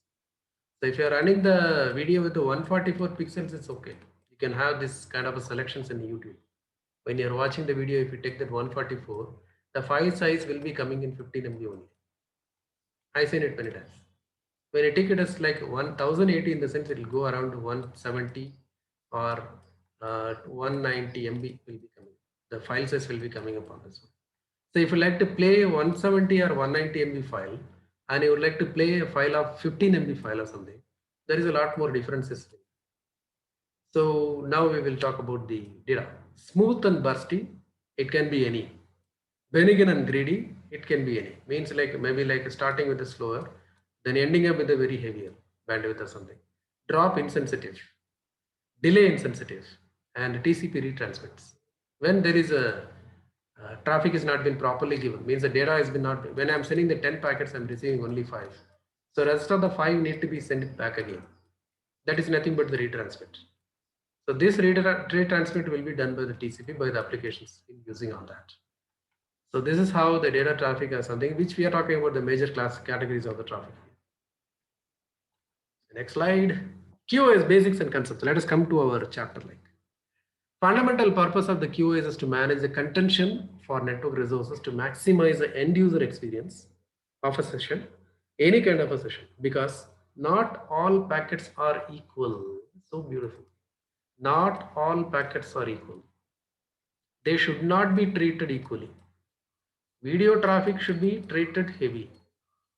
So if you are running the video with the 144 pixels, it's okay. You can have this kind of a selections in YouTube. When you are watching the video, if you take that 144, the file size will be coming in 15 MB only. I seen it many times. When you take it as like 1080, in the sense it will go around 170 or 190 MB will be coming. The file size will be coming up on this one. So if you like to play 170 or 190 MB file, and you would like to play a file of 15 MB file or something, There is a lot more differences. So now we will talk about the data. Smooth and bursty, it can be any. Benign and greedy, it can be any. Means like maybe like starting with the slower, then ending up with a very heavier bandwidth or something. Drop insensitive, delay insensitive, and TCP retransmits. When there is a traffic is not been properly given, means the data has been not, when I'm sending the 10 packets, I'm receiving only 5. So rest of the 5 need to be sent back again. That is nothing but the retransmit. So this retransmit will be done by the TCP, by the applications using on that. So this is how the data traffic is something which we are talking about the major class categories of the traffic. Next slide. QoS basics and concepts. Let us come to our chapter. Like fundamental purpose of the QoS is to manage the contention for network resources to maximize the end user experience of a session, any kind of a session, because not all packets are equal. So beautiful. Not all packets are equal. They should not be treated equally. Video traffic should be treated heavy.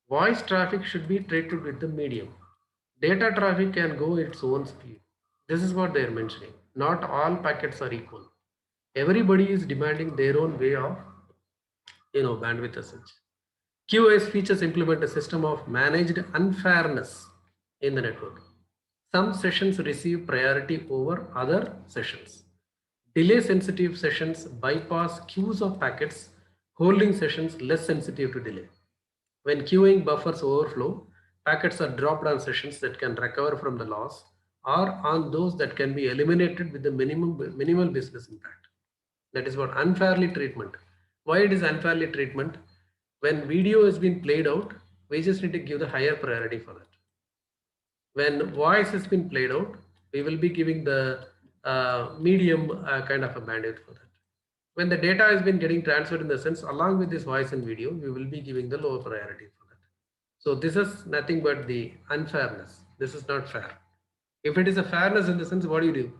Voice traffic should be treated with the medium. Data traffic can go its own speed. This is what they are mentioning. Not all packets are equal. Everybody is demanding their own way of, bandwidth as such. QoS features implement a system of managed unfairness in the network. Some sessions receive priority over other sessions. Delay sensitive sessions bypass queues of packets, holding sessions less sensitive to delay. When queuing buffers overflow, packets are dropped on sessions that can recover from the loss or on those that can be eliminated with the minimal business impact. That is what unfairly treatment. Why it is unfairly treatment? When video has been played out, we just need to give the higher priority for that. When voice has been played out, we will be giving the medium kind of a bandwidth for that. When the data has been getting transferred in the sense along with this voice and video, we will be giving the lower priority for that. So this is nothing but the unfairness. This is not fair. If it is a fairness in the sense, what do?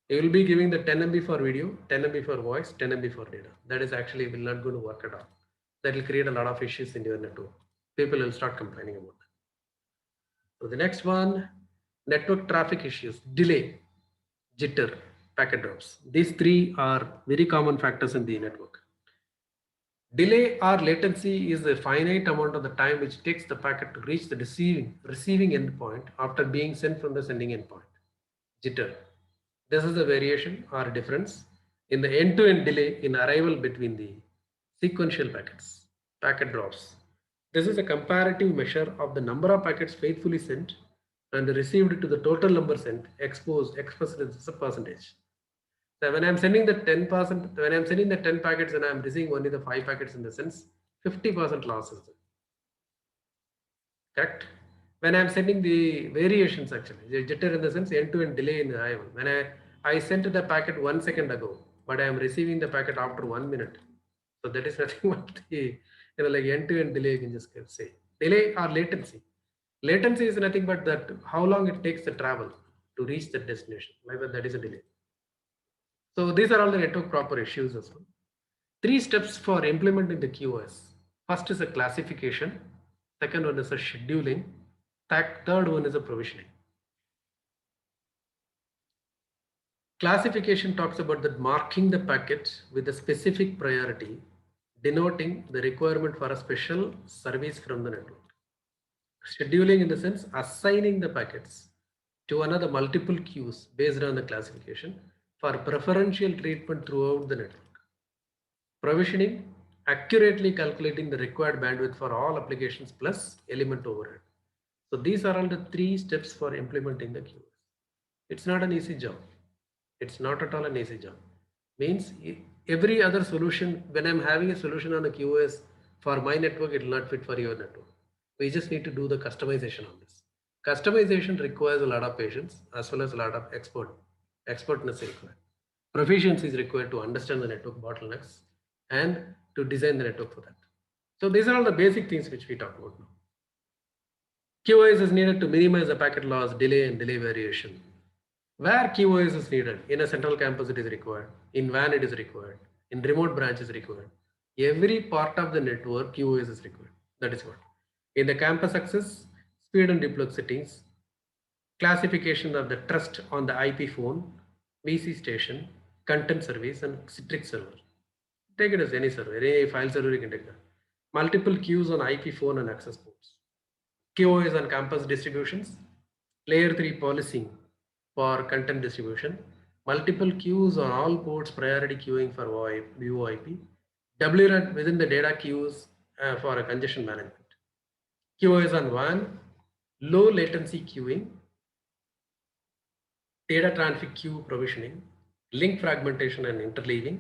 You will be giving the 10 MB for video, 10 MB for voice, 10 MB for data. That is actually will not going to work at all. That will create a lot of issues in your network. People will start complaining about that. So the next one, network traffic issues, delay, jitter, packet drops. These three are very common factors in the network. Delay or latency is a finite amount of the time which takes the packet to reach the receiving endpoint after being sent from the sending endpoint. Jitter. This is a variation or difference in the end-to-end delay in arrival between the sequential packets. Packet drops. This is a comparative measure of the number of packets faithfully sent and received to the total number sent, expressed as a percentage. So when I'm sending the 10%, when I'm sending the 10 packets and I'm receiving only the 5 packets in the sense, 50% loss is there. Correct? When I'm sending the variations actually, the jitter in the sense end-to-end delay in arrival. When I sent the packet 1 second ago, but I am receiving the packet after 1 minute. So that is nothing but the like end-to-end delay, you can just say. Delay or latency. Latency is nothing but that how long it takes the travel to reach the destination. Like that is a delay. So these are all the network proper issues as well. 3 steps for implementing the QoS. First is a classification. Second one is a scheduling. Third one is a provisioning. Classification talks about that marking the packet with a specific priority, denoting the requirement for a special service from the network. Scheduling in the sense assigning the packets to another multiple queues based on the classification for preferential treatment throughout the network. Provisioning, accurately calculating the required bandwidth for all applications plus element overhead. So these are all the 3 steps for implementing the QoS. It's not an easy job. It's not at all an easy job. Means every other solution, when I'm having a solution on a QoS for my network, it will not fit for your network. We just need to do the customization on this. Customization requires a lot of patience as well as a lot of expertness required. Proficiency is required to understand the network bottlenecks and to design the network for that. So these are all the basic things which we talk about now. QoS is needed to minimize the packet loss, delay and delay variation. Where QoS is needed, in a central campus it is required, in WAN it is required, in remote branch is required. Every part of the network QoS is required. That is what. In the campus access, speed and deploy settings, classification of the trust on the IP phone, VC station, content service, and Citrix server. Take it as any server, any file server you can take that. Multiple queues on IP phone and access ports. QoS on campus distributions, layer 3 policing for content distribution, multiple queues on all ports, priority queuing for VoIP, WRAN within the data queues for a congestion management. QoS on WAN, low latency queuing, data traffic queue provisioning, link fragmentation and interleaving,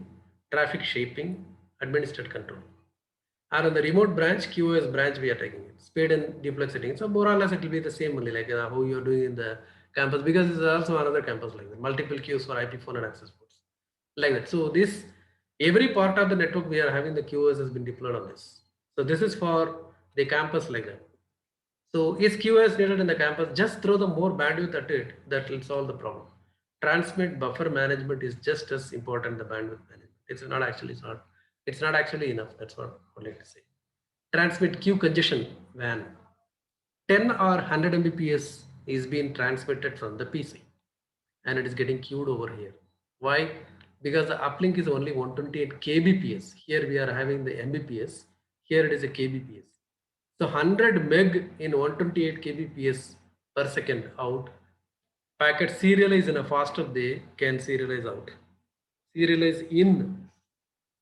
traffic shaping, administered control. And on the remote branch, QoS branch, we are taking it, speed and duplex settings. So more or less, it will be the same only, like how you're doing in the campus, because this is also another campus like that, multiple queues for IP phone and access ports, like that. So this, every part of the network we are having, the QoS has been deployed on this. So this is for the campus like that. So is QoS needed in the campus? Just throw the more bandwidth at it, that will solve the problem. Transmit buffer management is just as important the bandwidth management. It's not actually enough. That's what I would like to say. Transmit queue congestion WAN. 10 or 100 Mbps is being transmitted from the PC and it is getting queued over here. Why? Because the uplink is only 128 kbps. Here we are having the Mbps. Here it is a kbps. So 100 meg in 128 kbps per second out. Packet serialize in a faster they can serialize out. Serialize in.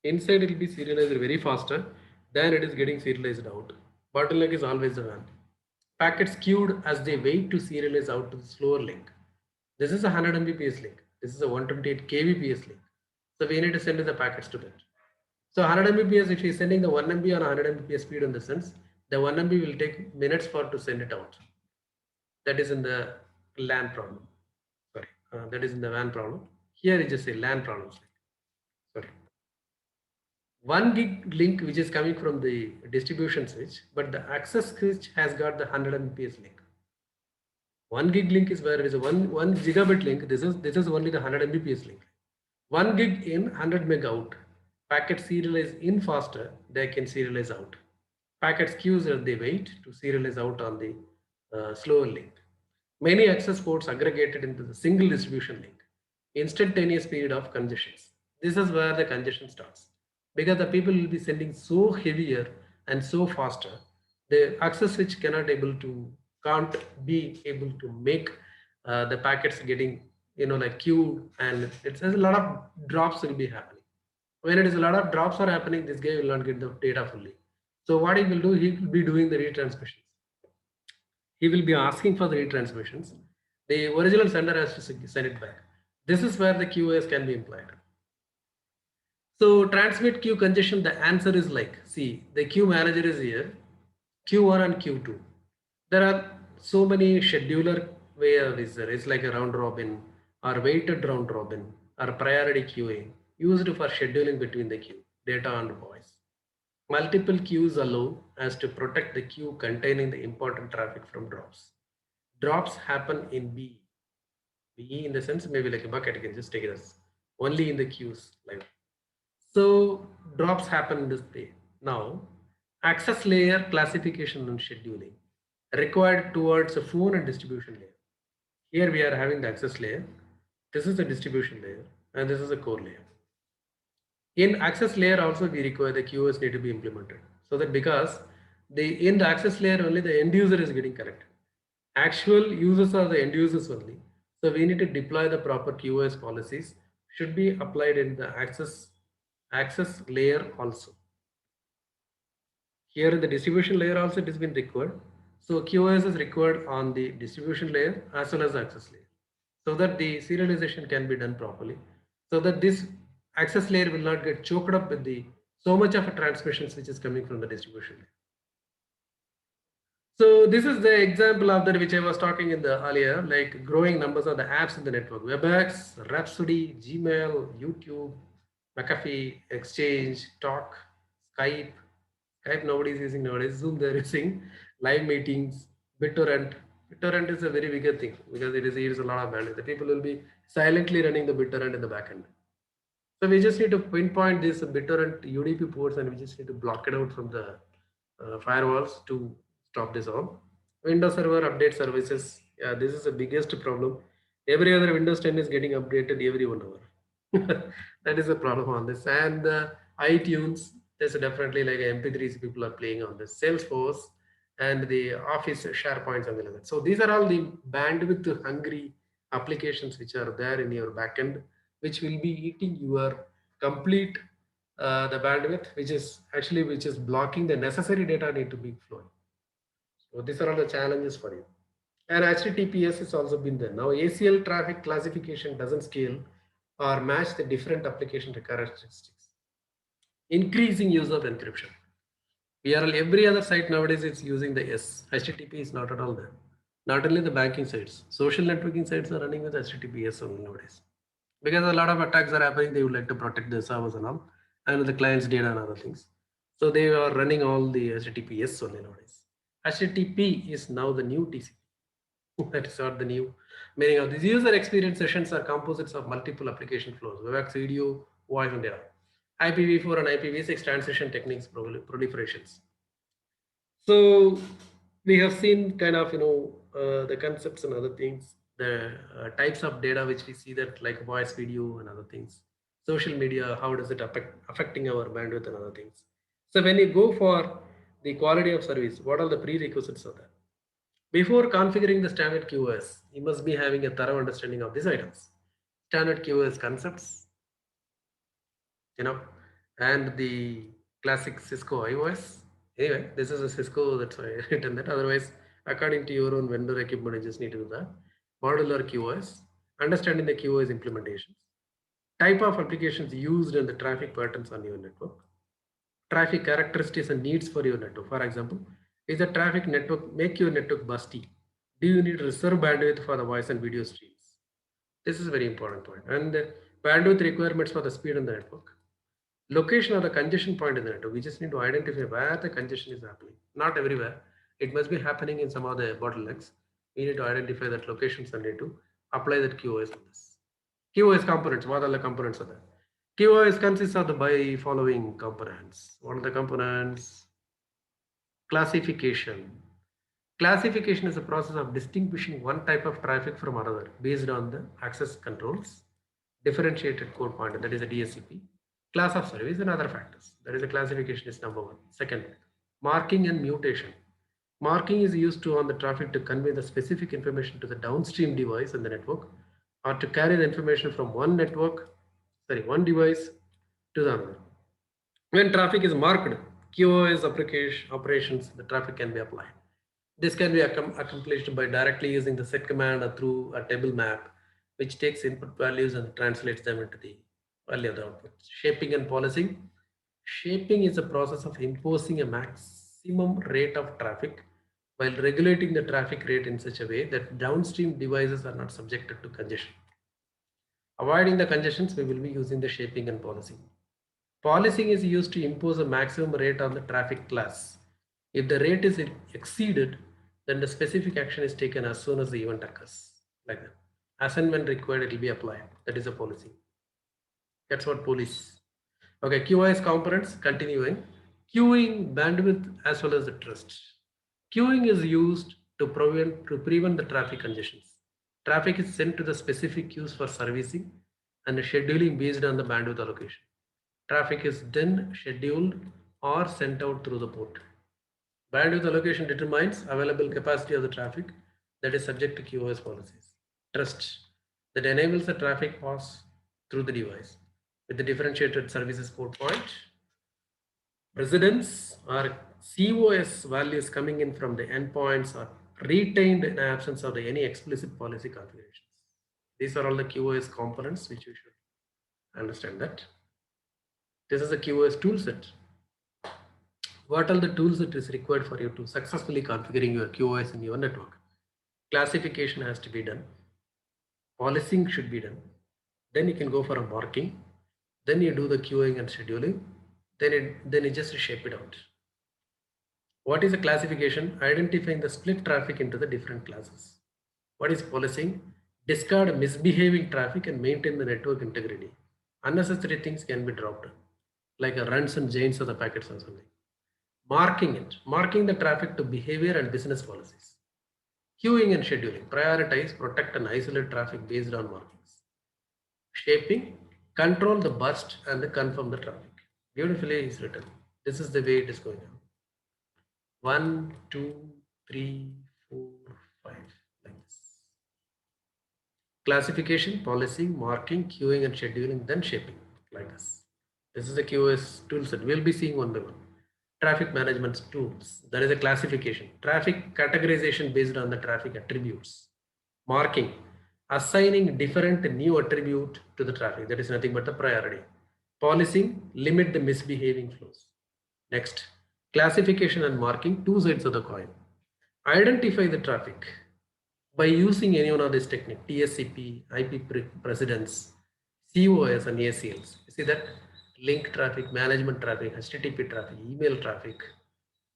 Inside it will be serialized very faster. Then it is getting serialized out. Bottleneck is always the WAN. Packets queued as they wait to serialize out to the slower link. This is a 100 Mbps link. This is a 128 kbps link. So we need to send the packets to that. So 100 Mbps, if you're sending the 1 MB on 100 Mbps speed in the sense, the 1 MB will take minutes for to send it out. That is in the LAN problem. Sorry, that is in the WAN problem. Here is just a LAN problem. Sorry. 1 gig link which is coming from the distribution switch, but the access switch has got the 100 Mbps link. 1 gig link is where it is a 1 gigabit link. This is only the 100 Mbps link. 1 gig in, 100 meg out. Packet serialize in faster, they can serialize out. Packets queues as they wait to serialize out on the slower link. Many access ports aggregated into the single distribution link. Instantaneous period of congestions. This is where the congestion starts. Because the people will be sending so heavier and so faster, the access switch can't be able to make the packets getting like queued, and it says a lot of drops will be happening. When it is a lot of drops are happening, this guy will not get the data fully. So what he will do, he will be doing the retransmissions. He will be asking for the retransmissions. The original sender has to send it back. This is where the QoS can be employed. So transmit queue congestion, the answer is like, see, the queue manager is here, Q1 and Q2. There are so many scheduler where it's like a round robin or weighted round robin or priority queuing used for scheduling between the queue, data and voice. Multiple queues allow us to protect the queue containing the important traffic from drops. Drops happen in BE. BE in the sense maybe like a bucket, you can just take it as only in the queues. So drops happen in this way. Now, access layer classification and scheduling required towards a phone and distribution layer. Here we are having the access layer. This is the distribution layer and this is the core layer. In access layer also we require the QoS need to be implemented. So that because in the access layer only the end user is getting connected. Actual users are the end users only. So we need to deploy the proper QoS policies should be applied in the access layer also. Here in the distribution layer also it has been required. So QoS is required on the distribution layer as well as the access layer, so that the serialization can be done properly, so that this access layer will not get choked up with the so much of a transmissions which is coming from the distribution layer. So this is the example of that which I was talking in the earlier, like growing numbers of the apps in the network: WebEx, Rhapsody, Gmail, YouTube, McAfee, Exchange, Talk, Skype. Skype nobody is using nowadays. Zoom they're using. Live meetings, BitTorrent. BitTorrent is a very bigger thing because it is a lot of bandwidth. The people will be silently running the BitTorrent in the backend. So we just need to pinpoint this BitTorrent UDP ports and we just need to block it out from the firewalls to stop this all. Windows Server update services. Yeah, this is the biggest problem. Every other Windows 10 is getting updated every 1 hour. That is the problem on this. And iTunes, there's definitely like MP3s people are playing on this. Salesforce and the Office SharePoint, something like that. So these are all the bandwidth hungry applications which are there in your backend, which will be eating your complete the bandwidth, which is blocking the necessary data need to be flowing. So these are all the challenges for you. And HTTPS has also been there. Now ACL traffic classification doesn't scale or match the different application characteristics. Increasing use of encryption. Every other site nowadays is using the S. HTTP is not at all there. Not only the banking sites, social networking sites are running with HTTPS only nowadays. Because a lot of attacks are happening, they would like to protect their servers and all, and the client's data and other things. So they are running all the HTTPS only nowadays. HTTP is now the new TCP. That is not the new meaning of these. User experience sessions are composites of multiple application flows, WebEx, video, voice, and data. IPv4 and IPv6 transition techniques proliferations. So we have seen kind of the concepts and other things, the types of data which we see, that like voice, video, and other things. Social media, how does it affecting our bandwidth and other things. So when you go for the quality of service, what are the prerequisites of that? Before configuring the standard QoS, you must be having a thorough understanding of these items. Standard QoS concepts, and the classic Cisco IOS. Anyway, this is a Cisco, that's why I written that. Otherwise, according to your own vendor equipment, you just need to do that. Modular QoS, understanding the QoS implementations, type of applications used and the traffic patterns on your network, traffic characteristics and needs for your network. For example, is the traffic network make your network busty? Do you need reserve bandwidth for the voice and video streams? This is a very important point. And the bandwidth requirements for the speed on the network. Location of the congestion point in the network. We just need to identify where the congestion is happening. Not everywhere. It must be happening in some of the bottlenecks. We need to identify that locations and need to apply that QoS on this. QoS components. What are the components of that? QoS consists of the by following components. What are the components? Classification. Classification is a process of distinguishing one type of traffic from another based on the access controls, differentiated code pointer, that is a DSCP, class of service, and other factors. That is, a classification is number one. Second, marking and mutation. Marking is used to on the traffic to convey the specific information to the downstream device in the network, or to carry the information from one device to the other. When traffic is marked, QoS operations, the traffic can be applied. This can be accomplished by directly using the set command or through a table map, which takes input values and translates them into the value of the output. Shaping and policing. Shaping is a process of imposing a maximum rate of traffic while regulating the traffic rate in such a way that downstream devices are not subjected to congestion. Avoiding the congestions, we will be using the shaping and policing. Policing is used to impose a maximum rate on the traffic class. If the rate is exceeded, then the specific action is taken as soon as the event occurs. Like that. As and when required, it will be applied. That is a policy. That's what police. Okay, QoS components, continuing. Queuing, bandwidth, as well as the trust. Queuing is used to prevent the traffic congestions. Traffic is sent to the specific queues for servicing and scheduling based on the bandwidth allocation. Traffic is then scheduled or sent out through the port. Bandwidth allocation determines available capacity of the traffic that is subject to QoS policies. Trust, that enables the traffic pass through the device with the differentiated services port point. Precedence or COS values coming in from the endpoints are retained in absence of any explicit policy configurations. These are all the QoS components which you should understand that. This is a QoS toolset. What are the tools that is required for you to successfully configuring your QoS in your network? Classification has to be done. Policing should be done. Then you can go for a marking. Then you do the queuing and scheduling. Then you just shape it out. What is a classification? Identifying the split traffic into the different classes. What is policing? Discard misbehaving traffic and maintain the network integrity. Unnecessary things can be dropped, like a runs and chains of the packets or something. Marking it, marking the traffic to behavior and business policies. Queuing and scheduling, prioritize, protect and isolate traffic based on markings. Shaping, control the burst and confirm the traffic. Beautifully is written. This is the way it is going on. 1, 2, 3, 4, 5, like this. Classification, policing, marking, queuing and scheduling, then shaping, like this. This is the QoS toolset. We'll be seeing one by one. Traffic management tools. There is a classification. Traffic categorization based on the traffic attributes. Marking, assigning different new attribute to the traffic. That is nothing but the priority. Policing, limit the misbehaving flows. Next, classification and marking, two sides of the coin. Identify the traffic by using any one of this technique, TSCP, IP precedence, COS and ACLs. You see that link traffic, management traffic, HTTP traffic, email traffic,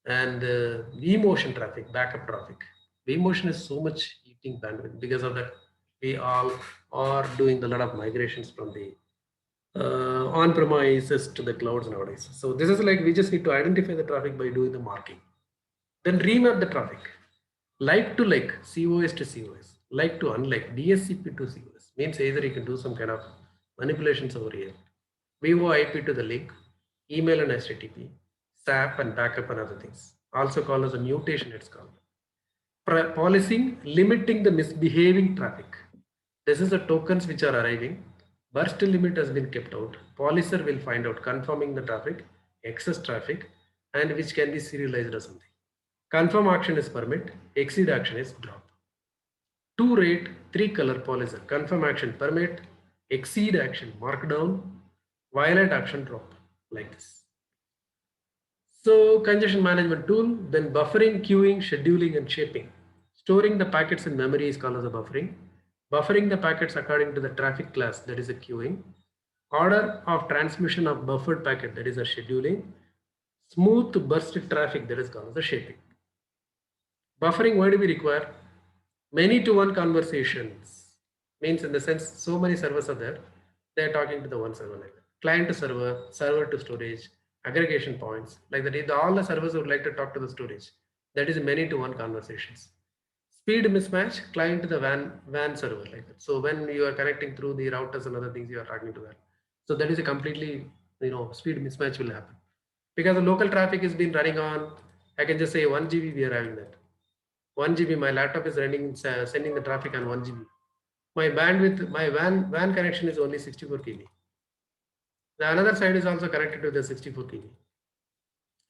and vMotion traffic, backup traffic. vMotion is so much eating bandwidth. Because of that, we all are doing a lot of migrations from the on-premises to the clouds nowadays. So this is like, we just need to identify the traffic by doing the marking. Then remap the traffic. Like to like, COS to COS, like to unlike, DSCP to COS. Means either you can do some kind of manipulations over here. VoIP to the link, email and HTTP, SAP and backup and other things. Also called as a mutation, it's called. Policing, limiting the misbehaving traffic. This is the tokens which are arriving. Burst limit has been kept out. Policer will find out, confirming the traffic, excess traffic, and which can be serialized or something. Confirm action is permit, exceed action is drop. 2 rate, 3 color policy. Confirm action permit, exceed action markdown, violate action drop, like this. So congestion management tool, then buffering, queuing, scheduling and shaping. Storing the packets in memory is called as a buffering. Buffering the packets according to the traffic class, that is a queuing. Order of transmission of buffered packet, that is a scheduling. Smooth burst traffic, that is called as a shaping. Buffering, why do we require? Many to one conversations. Means in the sense, so many servers are there, they are talking to the one server, like that. Client to server, server to storage, aggregation points, like that. All the servers would like to talk to the storage. That is many to one conversations. Speed mismatch, client to the WAN server, like that. So when you are connecting through the routers and other things, you are talking to that. So that is a completely, speed mismatch will happen. Because the local traffic has been running on, I can just say 1 GB, we are having that. 1 GB, my laptop is running, sending the traffic on 1 GB. My bandwidth, my WAN connection is only 64 KB. The another side is also connected to the 64 KB,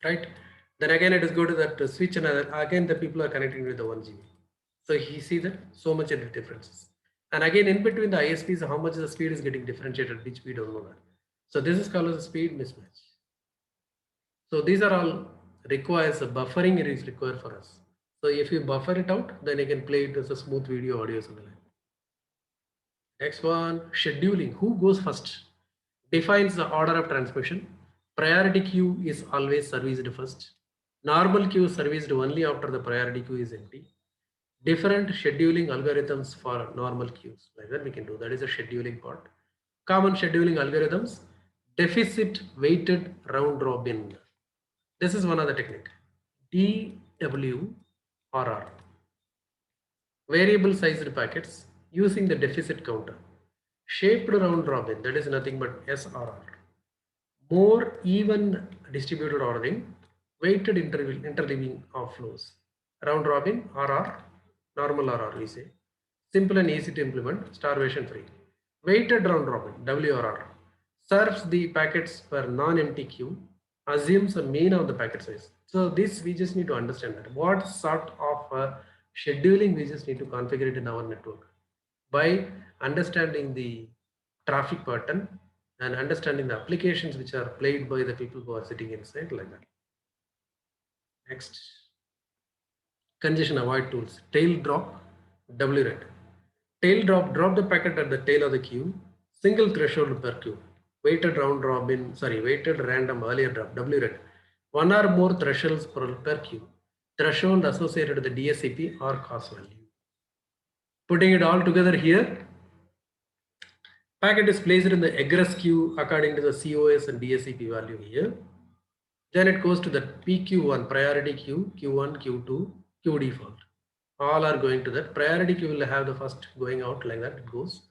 right? Then again, it is go to that switch, and again the people are connecting with the 1 GB. So he see that so much of differences. And again, in between the ISPs, how much the speed is getting differentiated, which we don't know that. So this is called as a speed mismatch. So these are all requires a buffering is required for us. So if you buffer it out, then you can play it as a smooth video, audio, something like that. Next one, scheduling. Who goes first? Defines the order of transmission. Priority queue is always serviced first. Normal queue serviced only after the priority queue is empty. Different scheduling algorithms for normal queues. Like that we can do. That is a scheduling part. Common scheduling algorithms. Deficit weighted round robin. This is one of the technique. DWRR. Variable sized packets using the deficit counter. Shaped round robin, that is nothing but SRR. More even distributed ordering, weighted interleaving of flows. Round robin, RR, normal RR we say. Simple and easy to implement, starvation free. Weighted round robin, WRR, serves the packets per non-empty queue, assumes a mean of the packet size. So this we just need to understand that. What sort of scheduling we just need to configure it in our network by understanding the traffic pattern and understanding the applications which are played by the people who are sitting inside, like that. Next, congestion avoid tools. Tail drop, WRED. Tail drop, drop the packet at the tail of the queue, single threshold per queue. Weighted random earlier drop, WRED. One or more thresholds per queue. Threshold associated with the DSCP or cost value. Putting it all together here, packet is placed in the egress queue according to the COS and DSCP value here. Then it goes to the PQ1, priority queue, Q1, Q2, Q default. All are going to that. Priority queue will have the first going out like that, it goes.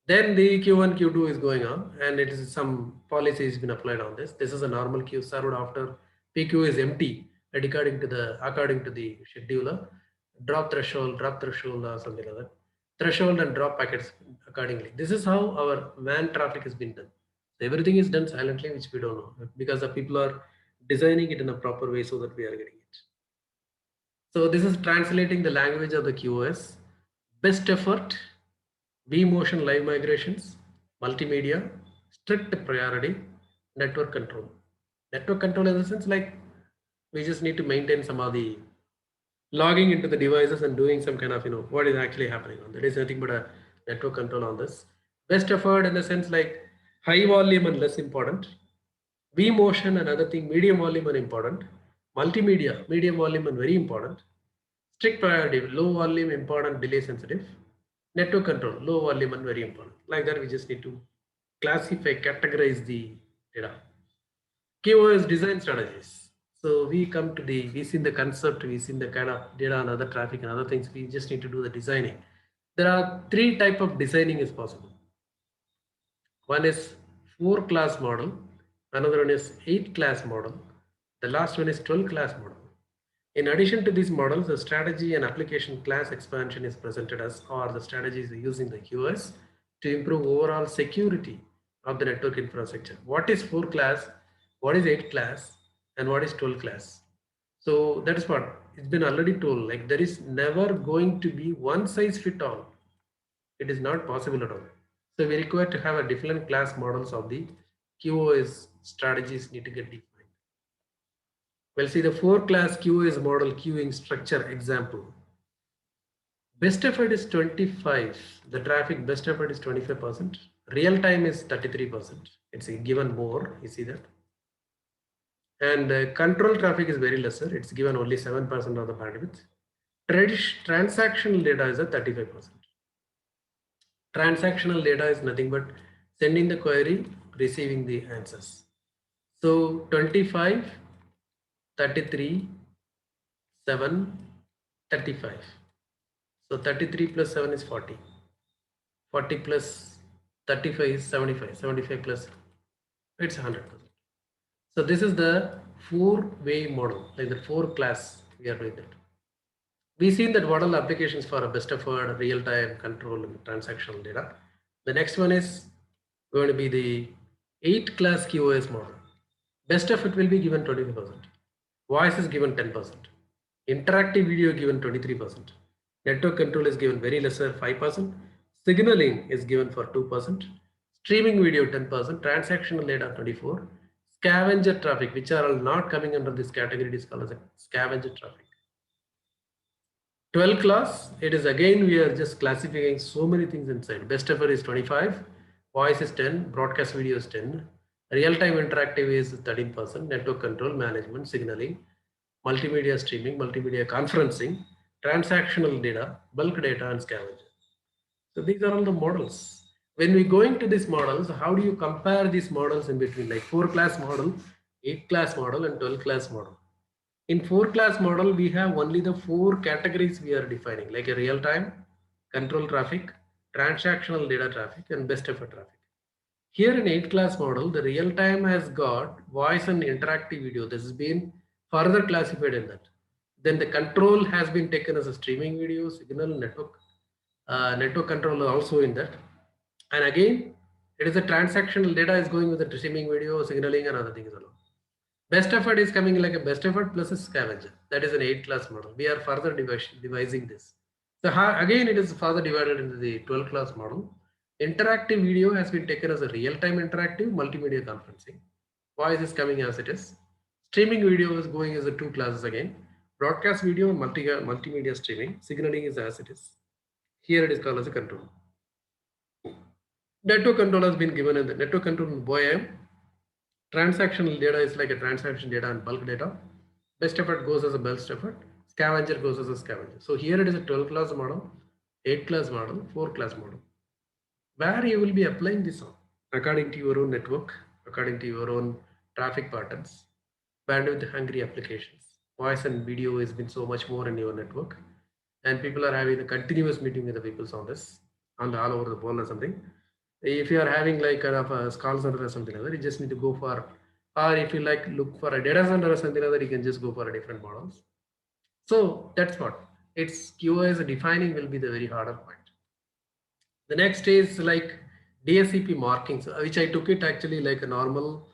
Then the Q1, Q2 is going on, and it is some policy has been applied on this. This is a normal queue served after PQ is empty, and according to the scheduler, drop threshold, or something like that. Threshold and drop packets accordingly. This is how our man traffic has been done. So everything is done silently, which we don't know because the people are designing it in a proper way so that we are getting it. So this is translating the language of the QoS. Best effort, vMotion live migrations, multimedia, strict priority, network control. Network control in the sense like we just need to maintain some of the logging into the devices and doing some kind of what is actually happening on. There is nothing but a network control on this. Best effort in the sense like high volume and less important. vMotion and other thing, medium volume and important. Multimedia, medium volume and very important. Strict priority, low volume, important, delay sensitive. Network control, low volume and very important. Like that, we just need to classify, categorize the data. QoS design strategies. So we seen the concept, we seen the kind of data and other traffic and other things. We just need to do the designing. There are 3 type of designing is possible. One is 4 class model, another one is 8 class model, the last one is 12 class model. In addition to these models, the strategy and application class expansion is presented as, or the strategy is using the QoS to improve overall security of the network infrastructure. What is 4 class, what is 8 class, and what is 12 class? So that is what it's been already told, like there is never going to be one size fit all. It is not possible at all. So we require to have a different class models of the QoS strategies need to get defined. We'll see the 4 class QoS model queuing structure example. Best effort is 25. The traffic best effort is 25%. Real time is 33%. It's given more. You see that. And control traffic is very lesser. It's given only 7% of the bandwidth. Transactional data is a 35%. Transactional data is nothing but sending the query, receiving the answers. So 25, 33, 7, 35. So 33 plus 7 is 40. 40 plus 35 is 75. 75 plus it's 100%. So this is the 4-way model, like the 4 class we are doing that. We've seen that what are the applications for a best effort, real-time control and transactional data. The next one is going to be the 8 class QoS model. Best effort will be given 25%. Voice is given 10%. Interactive video given 23%. Network control is given very lesser 5%. Signaling is given for 2%. Streaming video 10%. Transactional data 24%. Scavenger traffic, which are all not coming under this category, it is called as a scavenger traffic. 12 class, it is again we are just classifying so many things inside. Best effort is 25, voice is 10, broadcast video is 10, real-time interactive is 13%, network control, management, signaling, multimedia streaming, multimedia conferencing, transactional data, bulk data, and scavenger. So these are all the models. When we go into these models, how do you compare these models in between, like 4 class model, 8 class model, and 12 class model? In 4 class model, we have only the 4 categories we are defining, like a real-time, control traffic, transactional data traffic, and best effort traffic. Here in 8 class model, the real-time has got voice and interactive video. This has been further classified in that. Then the control has been taken as a streaming video, signal, network control also in that. And again, it is a transactional data is going with the streaming video, signaling, and other things along. Best effort is coming like a best effort plus a scavenger. That is an 8 class model. We are further devising this. So again, it is further divided into the 12 class model. Interactive video has been taken as a real-time interactive multimedia conferencing. Voice is coming as it is. Streaming video is going as a 2 classes again. Broadcast video and multimedia streaming. Signaling is as it is. Here it is called as a control. Network control has been given in the network control in BOEM. Transactional data is like a transaction data and bulk data. Best effort goes as a best effort. Scavenger goes as a scavenger. So here it is a 12 class model, 8 class model, 4 class model. Where you will be applying this on according to your own network, according to your own traffic patterns, bandwidth hungry applications. Voice and video has been so much more in your network. and people are having a continuous meeting with the people on this, on the all over the world or something. If you are having like kind of a call center or something like that, you just need to go for, or if you like look for a data center or something like that, you can just go for a different models. So that's what its QoS defining will be the very harder point. The next is like DSCP markings, which I took it actually like a normal,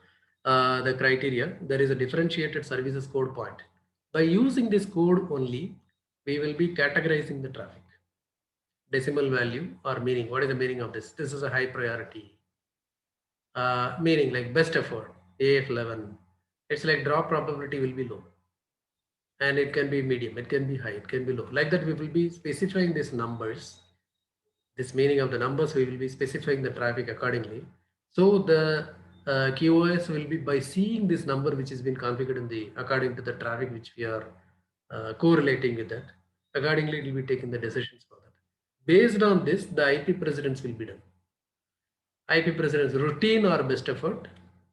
the criteria. There is a differentiated services code point. By using this code only, we will be categorizing the traffic. Decimal value or meaning. What is the meaning of this? This is a high priority. Meaning like best effort, AF11. It's like drop probability will be low. And it can be medium, it can be high, it can be low. Like that, we will be specifying these numbers, this meaning of the numbers, we will be specifying the traffic accordingly. So the QoS will be by seeing this number which has been configured in the according to the traffic which we are correlating with that. Accordingly, it will be taking the decisions for that. Based on this, the IP precedence will be done. IP precedence routine or best effort.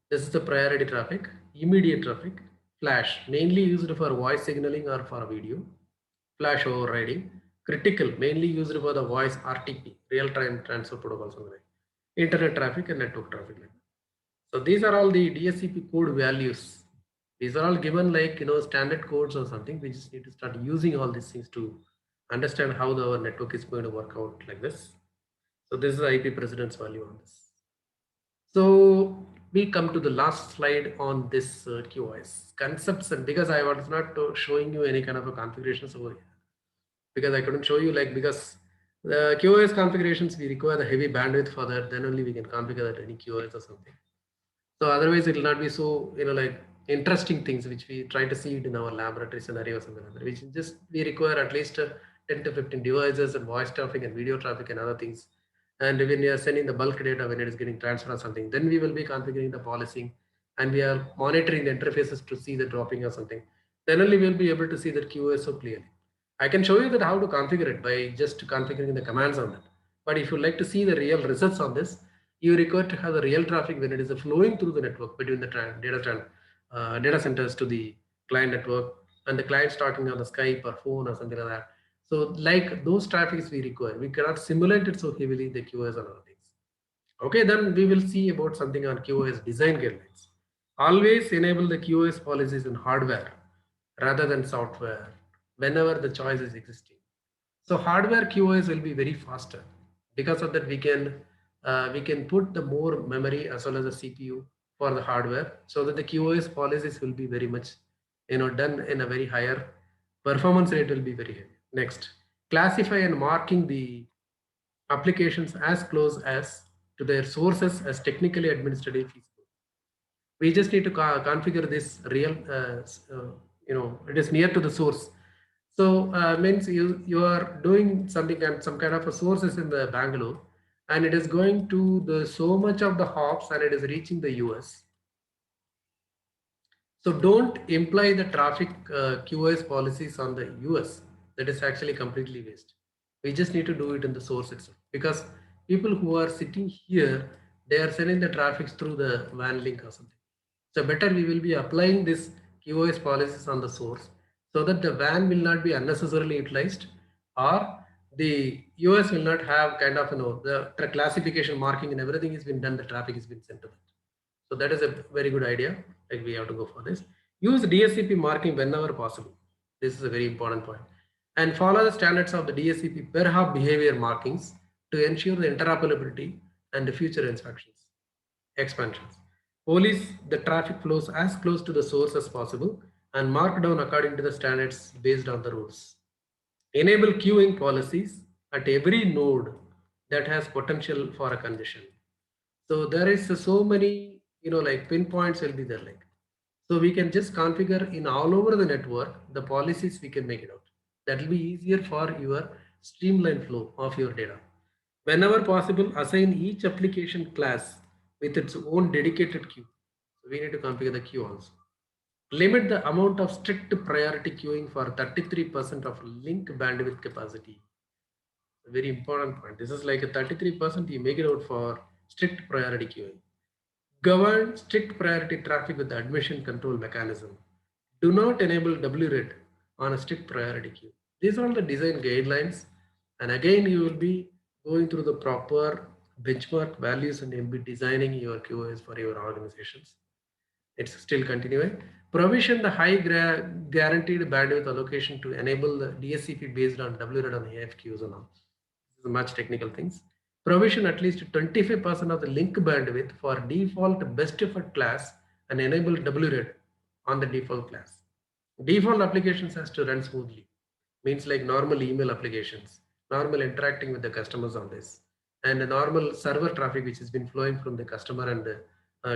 This is the priority traffic, immediate traffic, flash, mainly used for voice signaling or for video, flash overriding, critical, mainly used for the voice RTP, real-time transfer protocol, something like internet traffic and network traffic. So these are all the DSCP code values. These are all given like standard codes or something. We just need to start using all these things to understand how our network is going to work out like this. So this is the IP precedence value on this. So we come to the last slide on this QoS concepts, and because I was not showing you any kind of a configurations over here, because I couldn't show you like, because the QoS configurations we require the heavy bandwidth for that, then only we can configure that any QoS or something. So otherwise it will not be so like interesting things which we try to see it in our laboratory scenario or something like that, which just we require at least 10 to 15 devices and voice traffic and video traffic and other things. And when we are sending the bulk data, when it is getting transferred or something, then we will be configuring the policing, and we are monitoring the interfaces to see the dropping or something. Then only we will be able to see that QoS so clearly. I can show you that how to configure it by just configuring the commands on that. But if you like to see the real results on this, you require to have the real traffic when it is flowing through the network between the data centers to the client network, and the clients talking on the Skype or phone or something like that. So like those traffics we require, we cannot simulate it so heavily the QoS and other things. Okay, then we will see about something on QoS design guidelines. Always enable the QoS policies in hardware rather than software whenever the choice is existing. So hardware QoS will be very faster. Because of that, we can put the more memory as well as the CPU for the hardware, so that the QoS policies will be very much done in a very higher performance rate will be very high. Next, classify and marking the applications as close as to their sources as technically administrative feasible. We just need to configure this real it is near to the source. So means you are doing something and some kind of a sources in the Bangalore, and it is going to the so much of the hops and it is reaching the US. So don't imply the traffic QoS policies on the US. That is actually completely waste. We just need to do it in the source itself, because people who are sitting here, they are sending the traffic through the WAN link or something. So better we will be applying this QoS policies on the source, so that the WAN will not be unnecessarily utilized, or the US will not have kind of the classification marking and everything has been done, the traffic has been sent to that. So that is a very good idea. Like we have to go for this. Use DSCP marking whenever possible. This is a very important point. And follow the standards of the DSCP per hop behavior markings to ensure the interoperability and the future inspections, expansions. Police the traffic flows as close to the source as possible and mark down according to the standards based on the rules. Enable queuing policies at every node that has potential for a congestion. So there is so many, like pinpoints will be there like. So we can just configure in all over the network, the policies we can make it out. That will be easier for your streamlined flow of your data. Whenever possible, assign each application class with its own dedicated queue. So we need to configure the queue also. Limit the amount of strict priority queuing for 33% of link bandwidth capacity. A very important point. This is like a 33% you make it out for strict priority queuing. Govern strict priority traffic with the admission control mechanism. Do not enable WRED on a strict priority queue. These are all the design guidelines. And again, you will be going through the proper benchmark values and you'll be designing your QoS for your organizations. It's still continuing. Provision the high guaranteed bandwidth allocation to enable the DSCP based on WRED and AFQs and all. This is much technical things. Provision at least 25% of the link bandwidth for default best effort class and enable WRED on the default class. Default applications has to run smoothly. Means like normal email applications, normal interacting with the customers on this, and the normal server traffic which has been flowing from the customer and the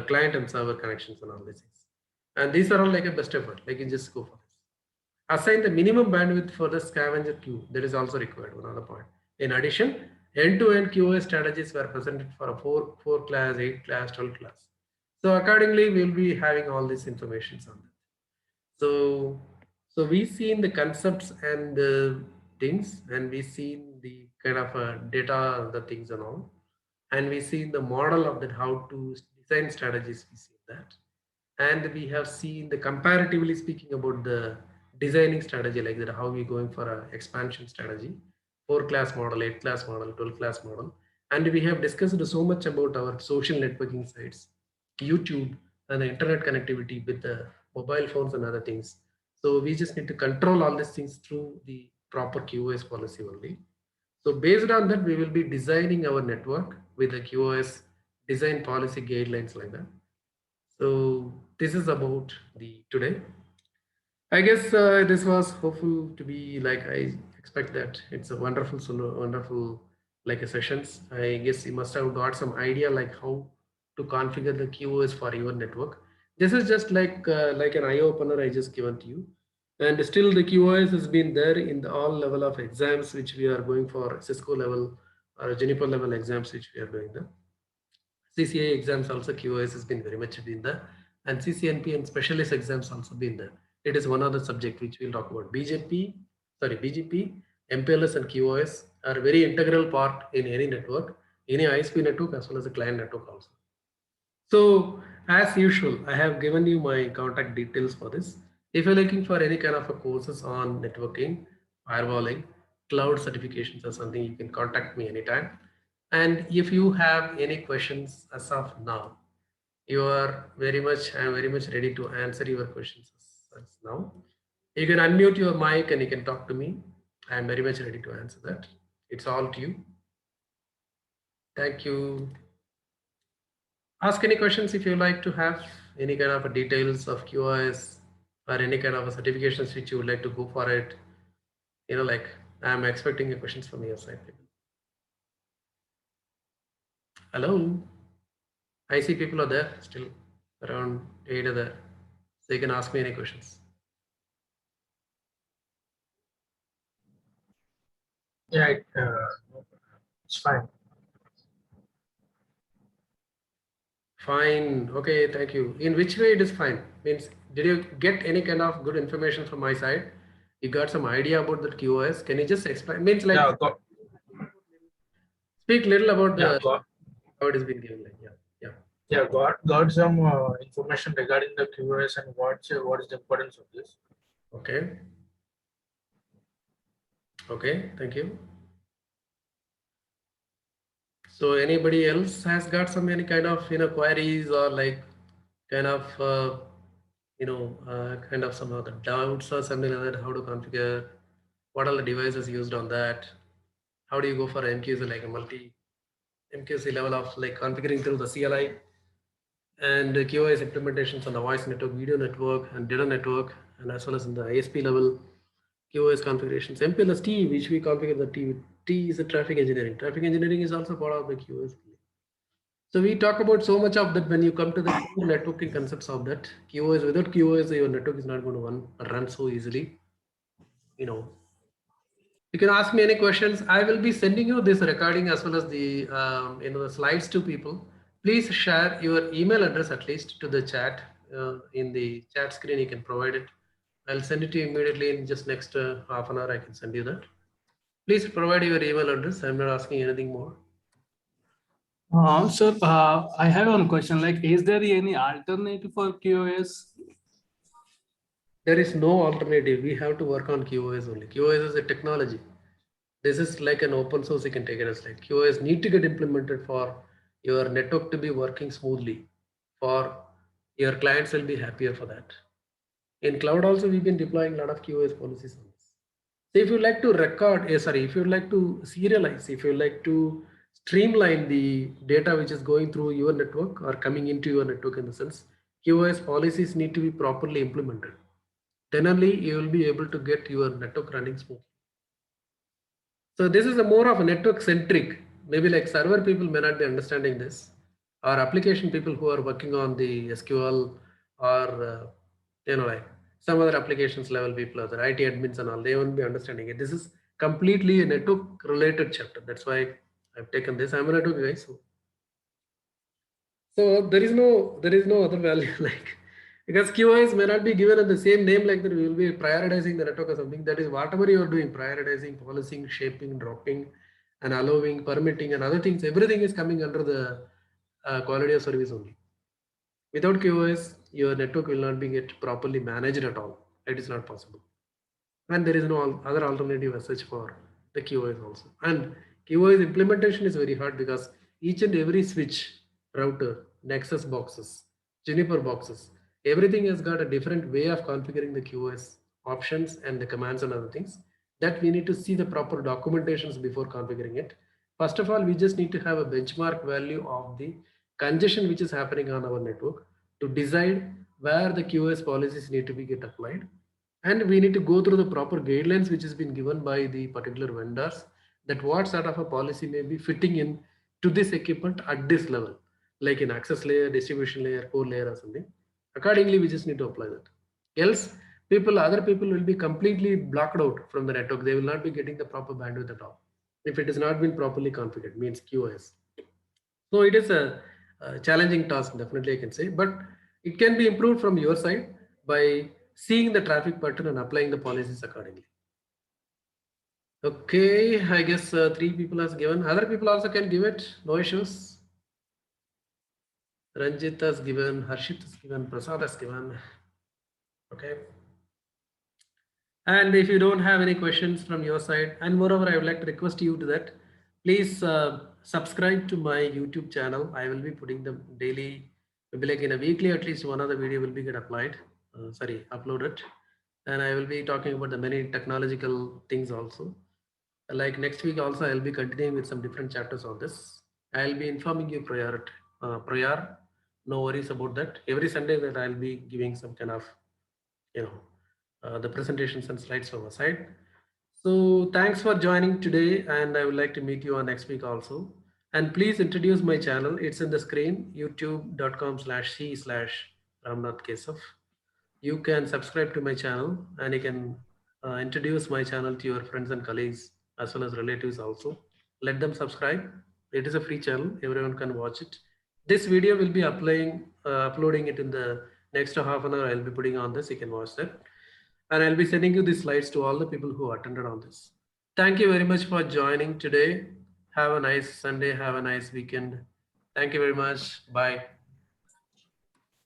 client and server connections and all these things. And these are all like a best effort, like you just go for this. Assign the minimum bandwidth for the scavenger queue. That is also required, one other point. In addition, end-to-end QoS strategies were presented for a 4 class, 8 class, 12 class. So accordingly, we'll be having all these informations on that. So we've seen the concepts and the things, and we've seen the kind of data, the things and all, and we've seen the model of that, how to design strategies. We see that, and we have seen the comparatively speaking about the designing strategy, like that, how we going for a expansion strategy, 4 class model, 8 class model, 12 class model, and we have discussed so much about our social networking sites, YouTube, and the internet connectivity with the mobile phones and other things. So we just need to control all these things through the proper QoS policy only. So based on that, we will be designing our network with the QoS design policy guidelines like that. So this is about the today. I guess this was hopeful to be like, I expect that it's a wonderful like a sessions. I guess you must have got some idea like how to configure the QoS for your network. This is just like an eye opener I just given to you. And still the QoS has been there in the all level of exams which we are going for, Cisco level or Juniper level exams which we are doing them. CCA exams also QoS has been very much been there, and CCNP and specialist exams also been there. It is one other subject which we'll talk about. BGP, MPLS and QoS are very integral part in any network, any ISP network as well as a client network also. So as usual, I have given you my contact details for this. If you're looking for any kind of a courses on networking, firewalling, cloud certifications or something, you can contact me anytime. And if you have any questions as of now, I'm very much ready to answer your questions as now. You can unmute your mic and you can talk to me. I'm very much ready to answer that. It's all to you. Thank you. Ask any questions if you like to have any kind of details of QoS or any kind of certifications which you would like to go for it. You know, like I'm expecting questions from your side. Hello. I see people are there still, around 8 are there. So you can ask me any questions. Yeah, it's fine. Fine. Okay, thank you. In which way it is fine? Means, did you get any kind of good information from my side? You got some idea about the QoS? Can you just explain? Means like, Yeah, speak little about the got, how it has been given. Like, got some information regarding the QoS and what is the importance of this. Okay. Okay, thank you. So anybody else has got some any kind of queries or like kind of kind of some other doubts or something like that? How to configure? What are the devices used on that? How do you go for MQC, like a multi MQC level of like configuring through the CLI and the QoS implementations on the voice network, video network, and data network, and as well as in the ISP level QoS configurations. MPLS-T, which we configure the T. T is a traffic engineering. Traffic engineering is also part of the QoS. So we talk about so much of that when you come to the networking concepts of that. QoS, without QoS, your network is not going to run so easily. You can ask me any questions. I will be sending you this recording as well as the the slides to people. Please share your email address at least to the chat. In the chat screen, you can provide it. I'll send it to you immediately in just next half an hour. I can send you that. Please provide your email address. I'm not asking anything more. Sir, I have one question. Like, is there any alternative for QoS? There is no alternative. We have to work on QoS only. QoS is a technology. This is like an open source. You can take it as like QoS need to get implemented for your network to be working smoothly. For your clients will be happier for that. In cloud also, we've been deploying a lot of QoS policies on this. So if you like to record, if you like to serialize, if you like to streamline the data which is going through your network or coming into your network in the sense, QoS policies need to be properly implemented. Then only you will be able to get your network running smoothly. So this is a more of a network centric. Maybe like server people may not be understanding this, or application people who are working on the SQL or like some other applications level people, other IT admins and all, they won't be understanding it. This is completely a network related chapter. That's why I've taken this. I'm a network guy, so there is no other value like, because QoS may not be given in the same name like that. We will be prioritizing the network or something. That is whatever you are doing, prioritizing, policing, shaping, dropping, and allowing, permitting, and other things. Everything is coming under the quality of service only. Without QoS, your network will not be get properly managed at all. It is not possible, and there is no other alternative as such for the QoS also. And QoS implementation is very hard because each and every switch, router, Nexus boxes, Juniper boxes, everything has got a different way of configuring the QoS options and the commands and other things that we need to see the proper documentations before configuring it. First of all, we just need to have a benchmark value of the congestion which is happening on our network to decide where the QoS policies need to be get applied, and we need to go through the proper guidelines which has been given by the particular vendors, that what sort of a policy may be fitting in to this equipment at this level, like in access layer, distribution layer, core layer or something. Accordingly, we just need to apply that. Else other people will be completely blocked out from the network. They will not be getting the proper bandwidth at all if it has not been properly configured, means QoS. So it is a challenging task, definitely I can say, but it can be improved from your side by seeing the traffic pattern and applying the policies accordingly. Okay, I guess 3 people has given. Other people also can give it, no issues. Ranjit has given, Harshit has given, Prasad has given. Okay. And if you don't have any questions from your side, and moreover, I would like to request you to that, please subscribe to my YouTube channel. I will be putting them daily, maybe like in a weekly, at least one of the video will be get applied, uploaded. And I will be talking about the many technological things also. Like next week also, I'll be continuing with some different chapters on this. I'll be informing you prior. No worries about that. Every Sunday that I'll be giving some kind of, the presentations and slides from our side. So thanks for joining today, and I would like to meet you on next week also. And please introduce my channel. It's in the screen, youtube.com/c/Ramnath Kesav. You can subscribe to my channel, and you can introduce my channel to your friends and colleagues as well as relatives also. Let them subscribe. It is a free channel. Everyone can watch it. This video will be uploading it in the next half an hour. I'll be putting on this. You can watch that. And I'll be sending you the slides to all the people who attended on this. Thank you very much for joining today. Have a nice Sunday. Have a nice weekend. Thank you very much. Bye.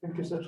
Thank you, sir.